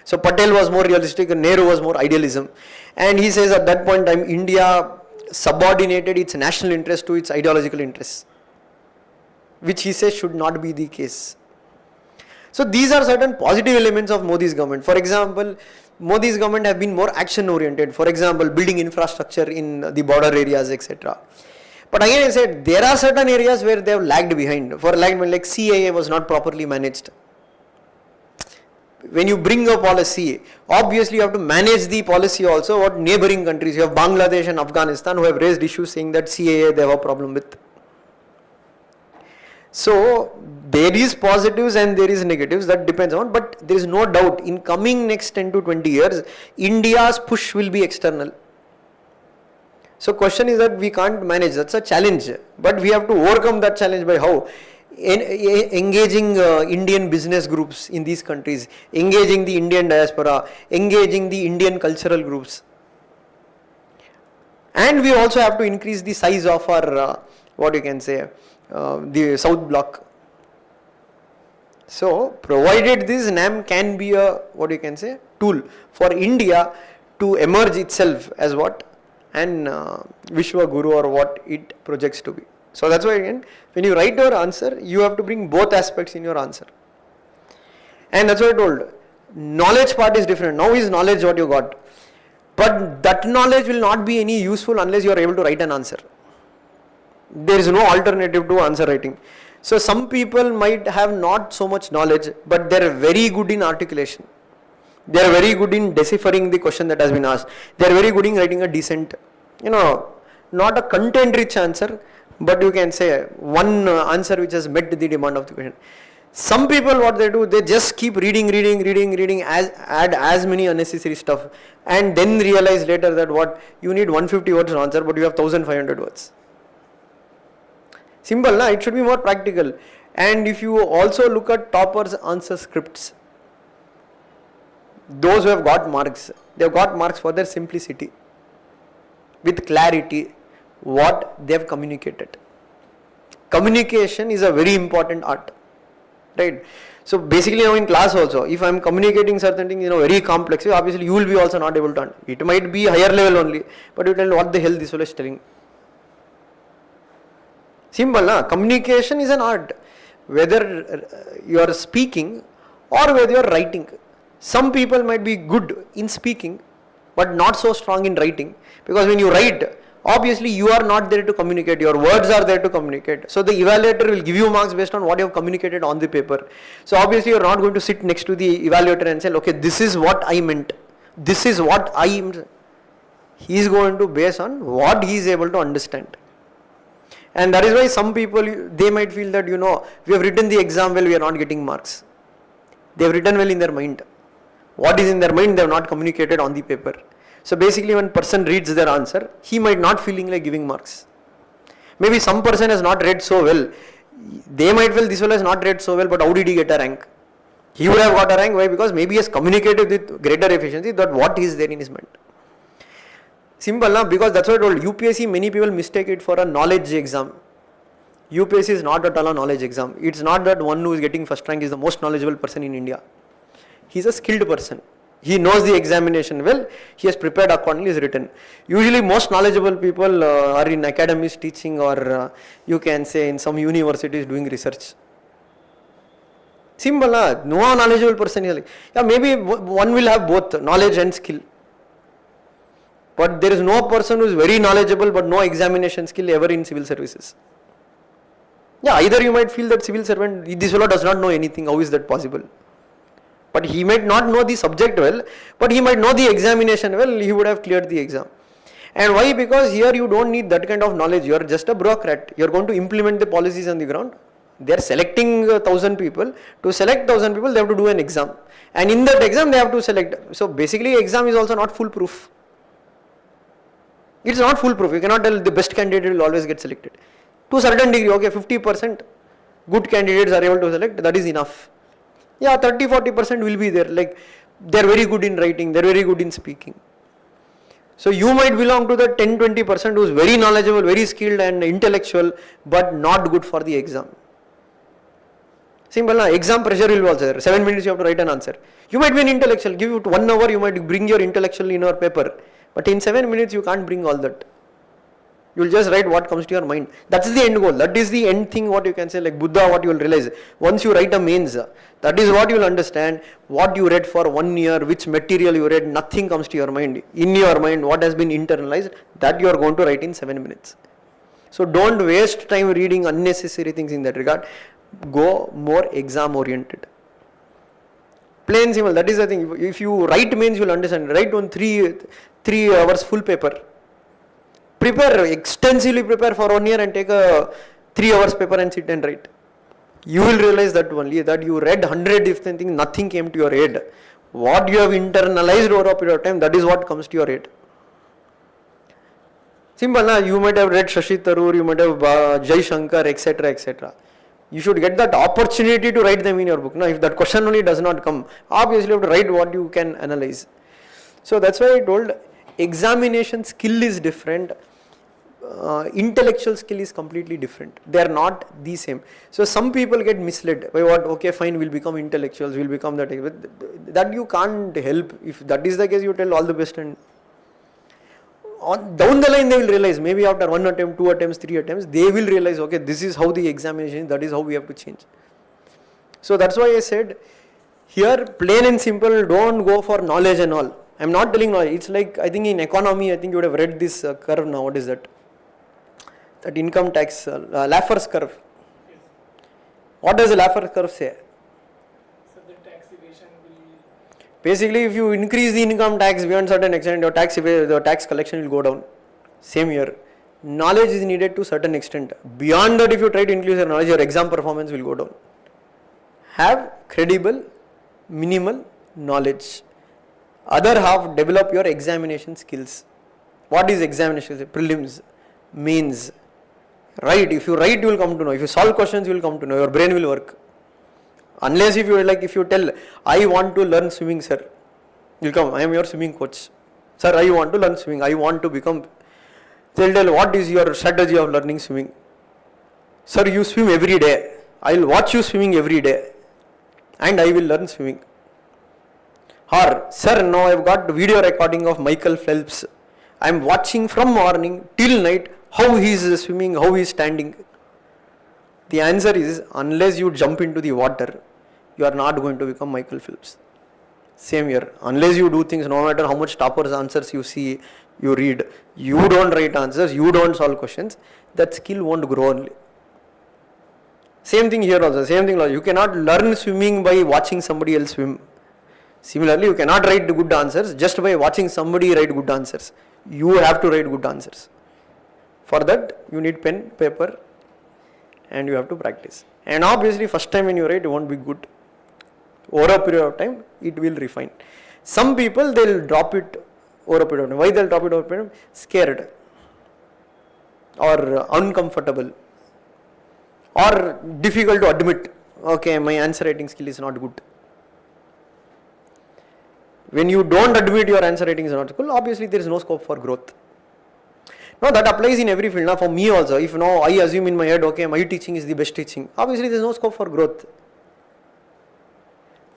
So Patel was more realistic and Nehru was more idealism. And he says at that point in time, India subordinated its national interest to its ideological interests, which he says should not be the case. So these are certain positive elements of Modi's government. For example, Modi's government have been more action oriented. For example, building infrastructure in the border areas, etc. But again I said, there are certain areas where they have lagged behind. For like CAA was not properly managed. When you bring a policy, obviously you have to manage the policy also. What neighboring countries, you have Bangladesh and Afghanistan who have raised issues saying that CAA they have a problem with. So there is positives and there is negatives, that depends on, but there is no doubt in coming next 10 to 20 years, India's push will be external. So question is that we can't manage, that's a challenge, but we have to overcome that challenge by how? Engaging Indian business groups in these countries, engaging the Indian diaspora, engaging the Indian cultural groups. And we also have to increase the size of our, what you can say, the south block. So, provided this NAM can be a, what you can say, tool for India to emerge itself as what, and Vishwa Guru or what it projects to be. So that's why again, when you write your answer, you have to bring both aspects in your answer. And that's what I told. Knowledge part is different. Now is knowledge what you got. But that knowledge will not be any useful unless you are able to write an answer. There is no alternative to answer writing. So some people might have not so much knowledge, but they are very good in articulation. They are very good in deciphering the question that has been asked. They are very good in writing a decent, not a content-rich answer, but you can say one answer which has met the demand of the question. Some people, what they do, they just keep reading, add as many unnecessary stuff, and then realize later that what you need 150 words to answer, but you have 1500 words. Simple, na? It should be more practical. And if you also look at toppers' answer scripts, those who have got marks, they have got marks for their simplicity, with clarity, what they have communicated. Communication is a very important art, right? So basically now in class also, if I am communicating certain things, very complex, obviously you will be also not able to understand. It might be higher level only, but you tell what the hell this fellow is telling. Simple, na? Communication is an art, whether you are speaking or whether you are writing. Some people might be good in speaking, but not so strong in writing, because when you write, obviously you are not there to communicate, your words are there to communicate. So the evaluator will give you marks based on what you have communicated on the paper. So obviously you are not going to sit next to the evaluator and say, okay, this is what I meant, this is what I am. He is going to base on what he is able to understand. And that is why some people, they might feel that, we have written the exam well, we are not getting marks. They have written well in their mind. What is in their mind, they have not communicated on the paper. So basically when person reads their answer, he might not feeling like giving marks. Maybe some person has not read so well. They might feel this fellow has not read so well, but how did he get a rank? He would have got a rank. Why? Because maybe he has communicated with greater efficiency that what is there in his mind. Simple, na? Because that's what I told. UPSC, many people mistake it for a knowledge exam. UPSC is not at all a knowledge exam. It's not that one who is getting first rank is the most knowledgeable person in India. He is a skilled person. He knows the examination well. He has prepared accordingly, is written. Usually most knowledgeable people are in academies teaching, or you can say in some universities doing research. Simple, na? No knowledgeable person is like, maybe one will have both knowledge and skill. But there is no person who is very knowledgeable but no examination skill ever in civil services. Either you might feel that civil servant, this fellow does not know anything, how is that possible? But he might not know the subject well, but he might know the examination well, he would have cleared the exam. And why? Because here you don't need that kind of knowledge, you are just a bureaucrat, you are going to implement the policies on the ground. They are selecting 1,000 people, to select 1,000 people they have to do an exam. And in that exam they have to select, so basically exam is also not foolproof. It's not foolproof, you cannot tell the best candidate will always get selected. To a certain degree, okay, 50% good candidates are able to select, that is enough. 30-40% will be there, like they are very good in writing, they are very good in speaking. So you might belong to the 10-20% who is very knowledgeable, very skilled and intellectual, but not good for the exam. Simple, exam pressure will be also there. 7 minutes you have to write an answer. You might be an intellectual, give it 1 hour, you might bring your intellectual in your paper, but in 7 minutes you can't bring all that. You will just write what comes to your mind. That's the end goal. That is the end thing, what you can say, like Buddha, what you will realize. Once you write a mains, that is what you will understand. What you read for 1 year, which material you read, nothing comes to your mind. In your mind, what has been internalized, that you are going to write in 7 minutes. So don't waste time reading unnecessary things in that regard. Go more exam oriented. Plain simple, that is the thing. If you write mains, you will understand. Write on 3 hours full paper. Extensively prepare for 1 year and take a 3 hours paper and sit and write. You will realize that only, that you read 100 different things, nothing came to your head. What you have internalized over a period of time, that is what comes to your head. Simple, na? You might have read Shashi Tharoor, you might have Jai Shankar, etc., etc. You should get that opportunity to write them in your book. Now, if that question only does not come, obviously you have to write what you can analyze. So that's why I told, examination skill is different, intellectual skill is completely different. They are not the same. So some people get misled by what, okay fine, we'll become intellectuals, we'll become that. But that you can't help. If that is the case, you tell all the best, and down the line they will realize, maybe after 1 attempt, 2 attempts, 3 attempts, they will realize, okay, this is how the examination is, that is how we have to change. So that's why I said here, plain and simple, don't go for knowledge and all. I'm not telling knowledge. It's like, I think in economy, I think you would have read this curve now. What is that? That income tax, Laffer's curve. Yes. What does the Laffer's curve say? So the tax evasion will. Basically, if you increase the income tax beyond certain extent, your the tax collection will go down. Same here. Knowledge is needed to certain extent. Beyond that, if you try to increase your knowledge, your exam performance will go down. Have credible, minimal knowledge. Other half, develop your examination skills. What is examination? Prelims, mains. Write. If you write, you will come to know. If you solve questions, you will come to know. Your brain will work. Unless if you tell, I want to learn swimming, sir, you'll come. I am your swimming coach. Sir, I want to learn swimming. I want to become. They'll tell, what is your strategy of learning swimming? Sir, you swim every day. I will watch you swimming every day. And I will learn swimming. Or, sir, now I have got video recording of Michael Phelps. I am watching from morning till night how he is swimming, how he is standing. The answer is, unless you jump into the water, you are not going to become Michael Phelps. Same here. Unless you do things, no matter how much toppers answers you see, you read, you don't write answers, you don't solve questions, that skill won't grow only. Same thing here also, same thing. You cannot learn swimming by watching somebody else swim. Similarly, you cannot write good answers just by watching somebody write good answers. You have to write good answers. For that, you need pen, paper, and you have to practice. And obviously, first time when you write, it won't be good. Over a period of time, it will refine. Some people, they will drop it over a period of time. Why they will drop it over a period of time? Scared or uncomfortable or difficult to admit, okay, my answer writing skill is not good. When you don't admit your answer writing is not good, obviously there is no scope for growth. Now that applies in every field. Now for me also, if now I assume in my head, okay, my teaching is the best teaching, obviously there is no scope for growth.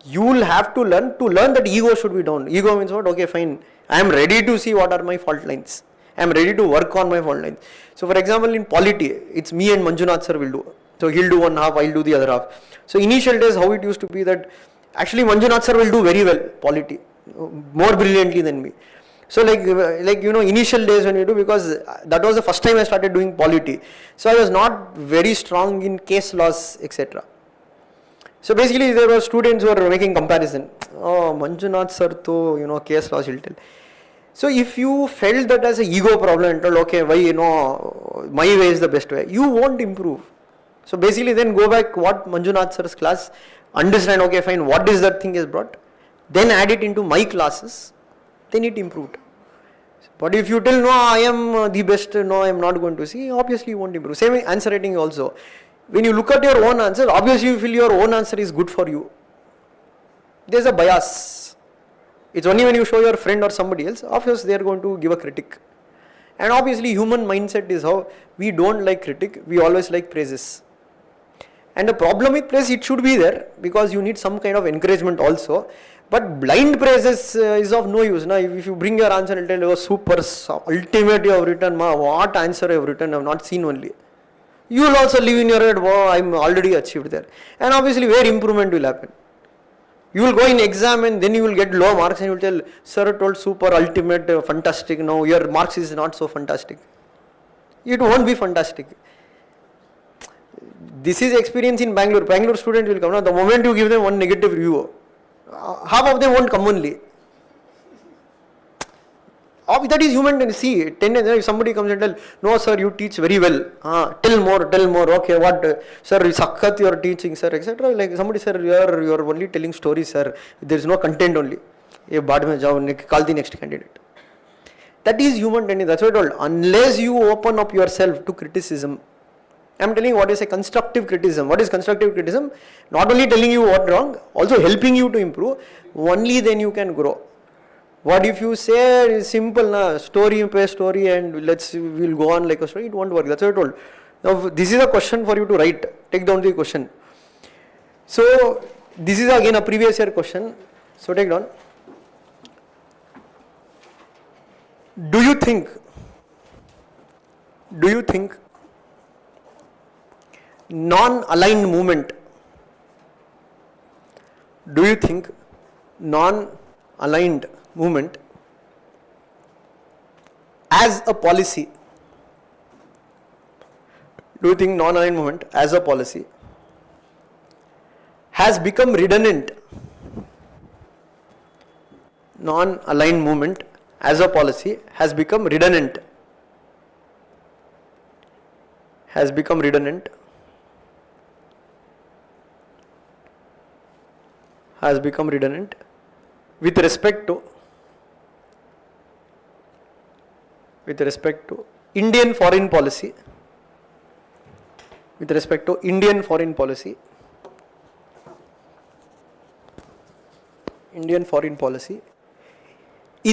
You will have to learn that ego should be down. Ego means what? Okay, fine, I am ready to see what are my fault lines. I am ready to work on my fault lines. So for example, in polity, it's me and Manjunath sir will do. So he'll do one half, I'll do the other half. So initial days, how it used to be that actually Manjunath sir will do very well polity, more brilliantly than me. So like initial days when you do, because that was the first time I started doing polity. So I was not very strong in case laws, etc. So basically there were students who were making comparison. Oh, Manjunath sir to, case laws will tell. So if you felt that as an ego problem and told, okay, why, my way is the best way, you won't improve. So basically then go back what Manjunath sir's class, understand, okay, fine, what is that thing is brought, then add it into my classes, then it improved. But if you tell, no, I am the best, no, I am not going to see, obviously you won't improve. Same answer writing also. When you look at your own answer, obviously you feel your own answer is good for you. There is a bias. It's only when you show your friend or somebody else, obviously they are going to give a critic. And obviously human mindset is how we don't like critic, we always like praises. And the problem with praise, it should be there because you need some kind of encouragement also. But blind praises is of no use. Now, if you bring your answer and tell you, super, ultimate you have written, what answer I have written, I have not seen only. You will also live in your head, wow, I am already achieved there. And obviously where improvement will happen. You will go in exam and then you will get low marks and you will tell, sir told super, ultimate, fantastic, no, your marks is not so fantastic. It won't be fantastic. This is experience in Bangalore. Bangalore student will come. Now, the moment you give them one negative review, half of them won't come only. That is human tendency. See, if somebody comes and tell, no sir, you teach very well. Tell more. Okay, what, sir, sakhat you are teaching, sir, etc. Like somebody, sir, you are only telling stories, sir. There is no content only. Baad mein jao, call the next candidate. That is human tendency. That's what I told. Unless you open up yourself to criticism, I am telling you what is a constructive criticism. What is constructive criticism? Not only telling you what wrong, also helping you to improve. Only then you can grow. What if you say it's simple, na, story pay story and we'll go on like a story, it won't work. That's what I told. Now this is a question for you to write. Take down the question. So this is again a previous year question. So take down. Do you think non-aligned movement, as a policy, has become redundant? Non-aligned movement as a policy has become redundant. With respect to Indian foreign policy. In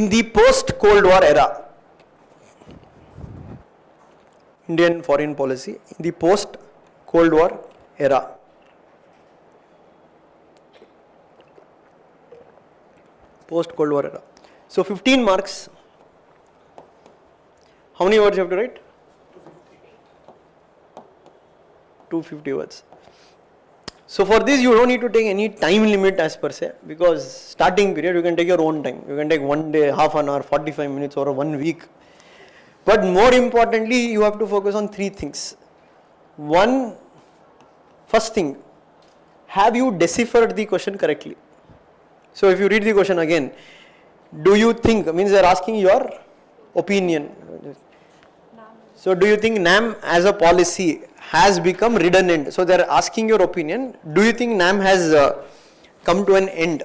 the post-Cold War era. Indian foreign policy in the post-Cold War era. So 15 marks. How many words you have to write? 250 words. So for this you don't need to take any time limit as per se, because starting period you can take your own time. You can take 1 day, half an hour, 45 minutes or 1 week. But more importantly, you have to focus on 3 things. First thing, have you deciphered the question correctly? So if you read the question again, do you think, means they are asking your opinion. So do you think NAM as a policy has become redundant? So they are asking your opinion. Do you think NAM has come to an end?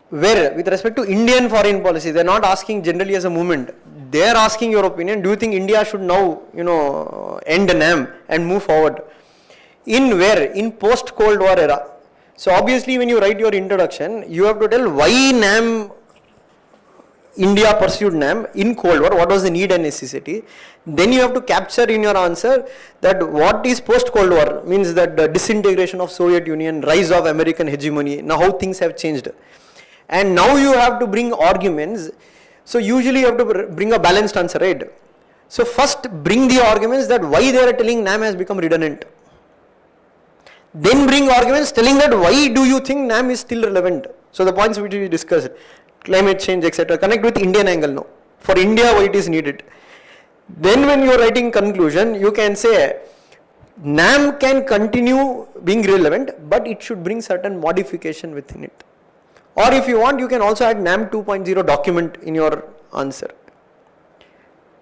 Where with respect to Indian foreign policy, they are not asking generally as a movement. They are asking your opinion. Do you think India should now, end NAM and move forward? In where? In post-Cold War era. So obviously when you write your introduction, you have to tell why India pursued NAM in Cold War, what was the need and necessity. Then you have to capture in your answer that what is post-Cold War, means that the disintegration of Soviet Union, rise of American hegemony, now how things have changed. And now you have to bring arguments. So usually you have to bring a balanced answer, right? So first bring the arguments that why they are telling NAM has become redundant. Then bring arguments telling that why do you think NAM is still relevant. So the points which we discussed, climate change, etc. Connect with Indian angle now. For India, why it is needed. Then when you are writing conclusion, you can say NAM can continue being relevant, but it should bring certain modification within it. Or if you want, you can also add NAM 2.0 document in your answer.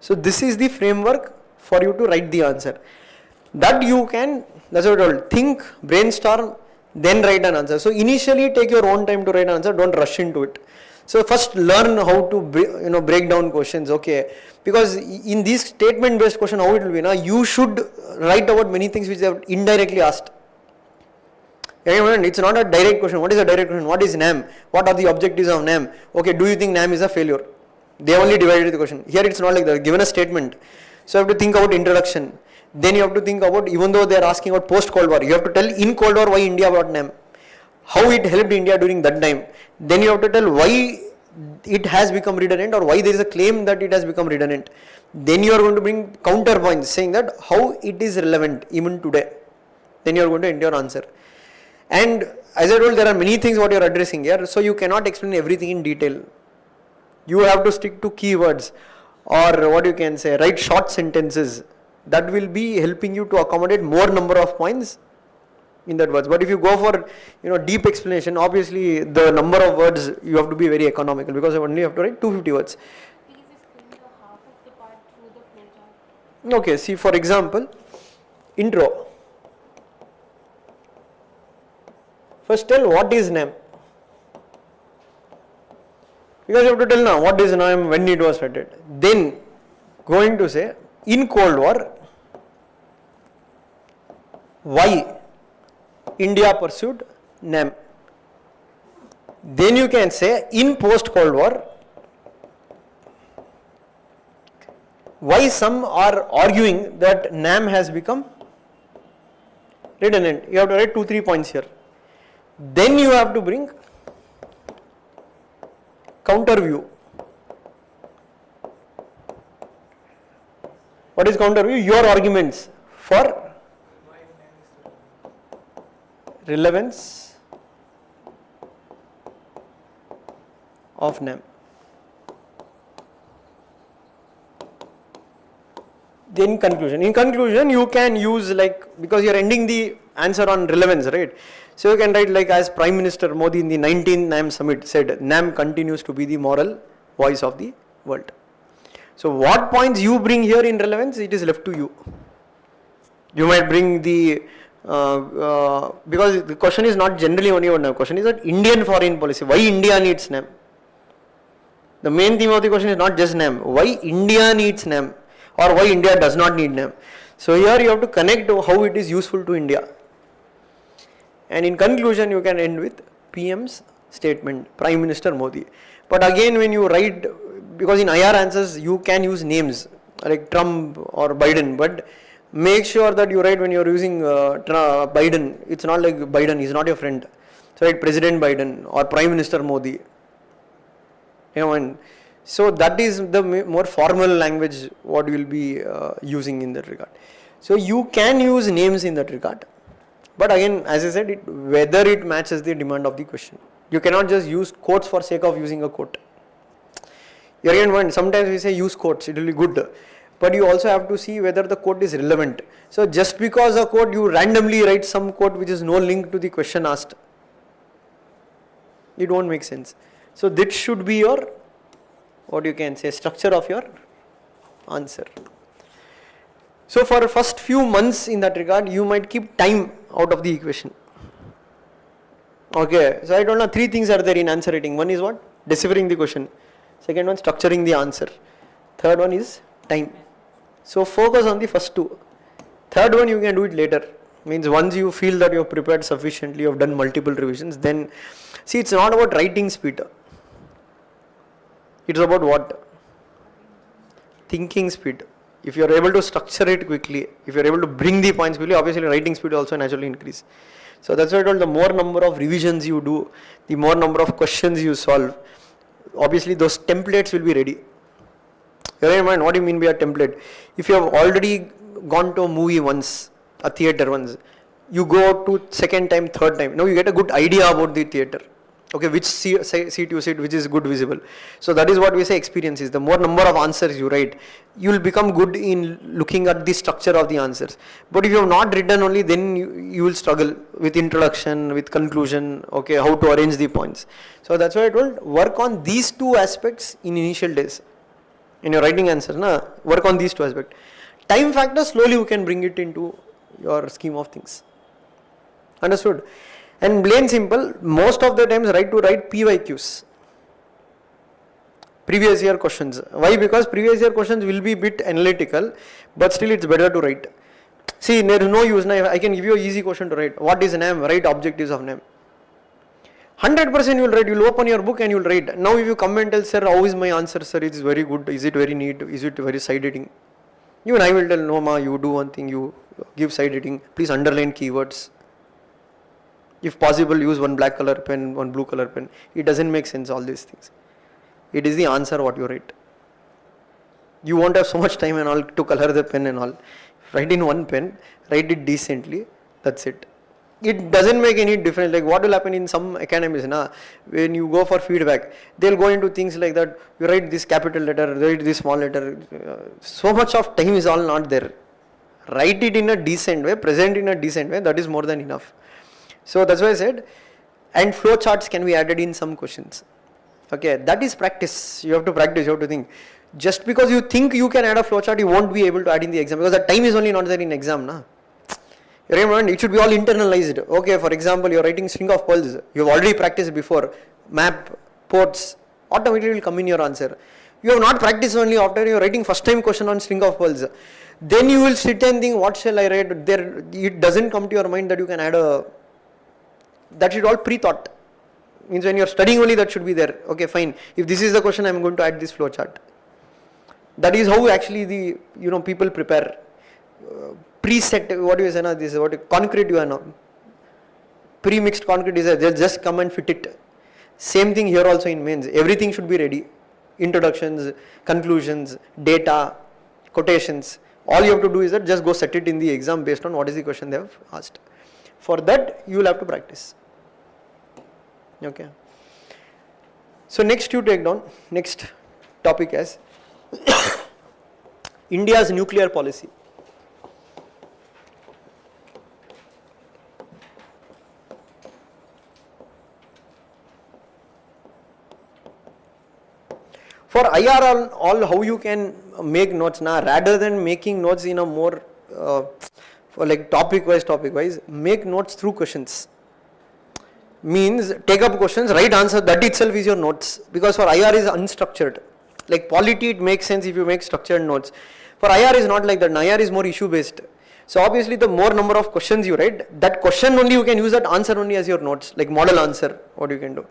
So this is the framework for you to write the answer. That you can, that's what I told, think, brainstorm, then write an answer. So initially take your own time to write an answer, don't rush into it. So first learn how to break down questions, okay? Because in this statement based question, how it will be, now you should write about many things which they have indirectly asked. It's not a direct question. What is a direct question? What is NAM? What are the objectives of NAM? Okay, do you think NAM is a failure? They only divided the question. Here it's not like that. Given a statement, so you have to think about introduction. Then you have to think about, even though they are asking about post-Cold War, you have to tell in Cold War why India brought NAM, how it helped India during that time. Then you have to tell why it has become redundant or why there is a claim that it has become redundant. Then you are going to bring counterpoints saying that how it is relevant even today. Then you are going to end your answer. And as I told, there are many things what you are addressing here, so you cannot explain everything in detail. You have to stick to keywords, or what you can say, write short sentences. That will be helping you to accommodate more number of points in that words. But if you go for deep explanation, obviously the number of words you have to be very economical, because you only have to write 250 words. Please explain the half of the part through the flowchart. Okay, see for example, intro. First tell what is NAM. Because you have to tell now what is NAM, when it was started. Then going to say in Cold War, why India pursued NAM. Then you can say in post Cold War, why some are arguing that NAM has become redundant. You have to write 2-3 points here. Then you have to bring counter view. What is counter view? Your arguments for relevance of NAM. Then in conclusion you can use, like, because you are ending the answer on relevance, right? So you can write like, as Prime Minister Modi in the 19th NAM summit said, NAM continues to be the moral voice of the world. So what points you bring here in relevance, it is left to you. You might bring the because the question is not generally only about NAM. Question is that Indian foreign policy. Why India needs NAM? The main theme of the question is not just NAM. Why India needs NAM, or why India does not need NAM. So here you have to connect how it is useful to India. And in conclusion, you can end with PM's statement, Prime Minister Modi. But again, when you write, because in IR answers you can use names like Trump or Biden, but make sure that you write when you are using Biden, it's not like Biden, he's not your friend. So write President Biden or Prime Minister Modi. You know, and so that is the more formal language what we will be using in that regard. So you can use names in that regard. But again, as I said, whether it matches the demand of the question. You cannot just use quotes for sake of using a quote. You again, sometimes we say use quotes, it will be good. But you also have to see whether the quote is relevant. So just because a quote, you randomly write some quote which is no link to the question asked, it won't make sense. So this should be your, what you can say, structure of your answer. So for the first few months in that regard, you might keep time out of the equation. Okay, so I don't know, 3 things are there in answer writing. One is what? Deciphering the question. Second one, structuring the answer. Third one is time. So focus on the first 2. Third one you can do it later. Means once you feel that you have prepared sufficiently, you have done multiple revisions, then see, it's not about writing speed. It's about what? Thinking speed. If you are able to structure it quickly, if you are able to bring the points quickly, obviously writing speed also naturally increase. So that's why I told, the more number of revisions you do, the more number of questions you solve, obviously those templates will be ready. You have in mind what do you mean by a template? If you have already gone to a movie once, a theater once, you go to second time, third time, now you get a good idea about the theater. Okay, which seat you sit, which is good visible. So that is what we say experience is. The more number of answers you write, you will become good in looking at the structure of the answers. But if you have not written only, then you will struggle with introduction, with conclusion, okay, how to arrange the points. So that's why I told, work on these 2 aspects in initial days. In your writing answers, work on these 2 aspects. Time factor, slowly you can bring it into your scheme of things. Understood? And plain simple, most of the times write PYQs. Previous year questions. Why? Because previous year questions will be a bit analytical, but still it's better to write. See, there is no use. I can give you an easy question to write. What is NAM? Write objectives of NAM. 100% you will write. You will open your book and you will write. Now if you come and tell, sir, how is my answer, sir? It is very good. Is it very neat? Is it very side editing? Even I will tell, no ma, you do one thing, you give side editing. Please underline keywords. If possible, use one black color pen, one blue color pen. It doesn't make sense, all these things. It is the answer what you write. You won't have so much time and all to color the pen and all. Write in one pen, write it decently, that's it. It doesn't make any difference. Like what will happen in some academies, when you go for feedback, they'll go into things like that. You write this capital letter, write this small letter. So much of time is all not there. Write it in a decent way, present in a decent way, that is more than enough. So that's why I said, and flow charts can be added in some questions. Okay, that is practice. You have to practice, you have to think. Just because you think you can add a flow chart, you won't be able to add in the exam, because the time is only not there in exam. Remember, it should be all internalized. Okay, for example, you are writing string of pearls. You have already practiced before. Map, ports, automatically will come in your answer. You have not practiced only after you are writing first time question on string of pearls. Then you will sit and think, what shall I write? There, it doesn't come to your mind that you can add a, that should all pre-thought. Means when you're studying only that should be there. Okay, fine. If this is the question, I'm going to add this flow chart. That is how actually the people prepare. Preset, what do you say now? This is what concrete you are now. Pre-mixed concrete is there. Just come and fit it. Same thing here also in mains. Everything should be ready. Introductions, conclusions, data, quotations. All you have to do is that just go set it in the exam based on what is the question they have asked. For that, you will have to practice. Okay. So next you take down, next topic as India's nuclear policy. For IR all how you can make notes now, rather than making notes in a more for like topic wise, make notes through questions. Means take up questions, write answer, that itself is your notes, because for IR is unstructured. Like polity it makes sense if you make structured notes. For IR is not like that. IR is more issue based. So obviously the more number of questions you write, that question only you can use, that answer only as your notes, like model answer, what you can do.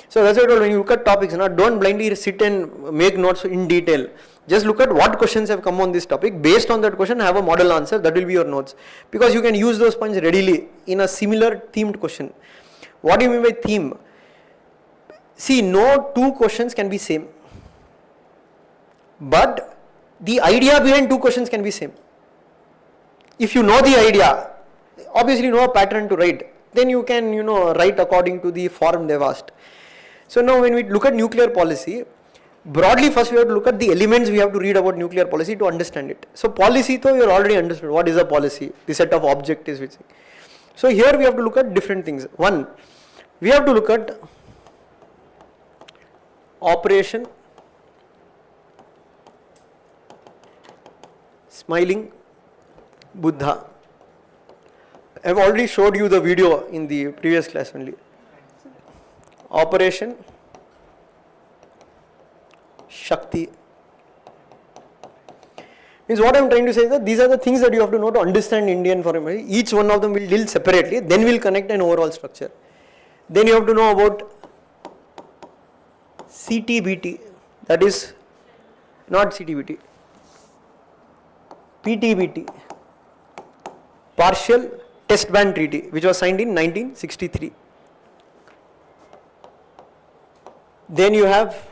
So that's why I told, when you look at topics, don't blindly sit and make notes in detail. Just look at what questions have come on this topic. Based on that question, have a model answer, that will be your notes. Because you can use those points readily in a similar themed question. What do you mean by theme? See, no two questions can be same. But the idea behind two questions can be same. If you know the idea, obviously you know a pattern to write, then you can write according to the form they've asked. So now when we look at nuclear policy, broadly first we have to look at the elements we have to read about nuclear policy to understand it. So policy though you already understood what is a policy, the set of objectives which. So here we have to look at different things. One, we have to look at Operation Smiling Buddha. I have already showed you the video in the previous class only. Operation Shakti. Means what I am trying to say is that these are the things that you have to know to understand Indian foreign policy. Each one of them will deal separately, then we will connect an overall structure. Then you have to know about CTBT, that is not CTBT, PTBT, Partial Test Ban Treaty, which was signed in 1963. Then you have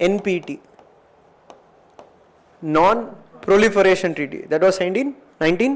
NPT, Non-Proliferation Treaty, that was signed in 19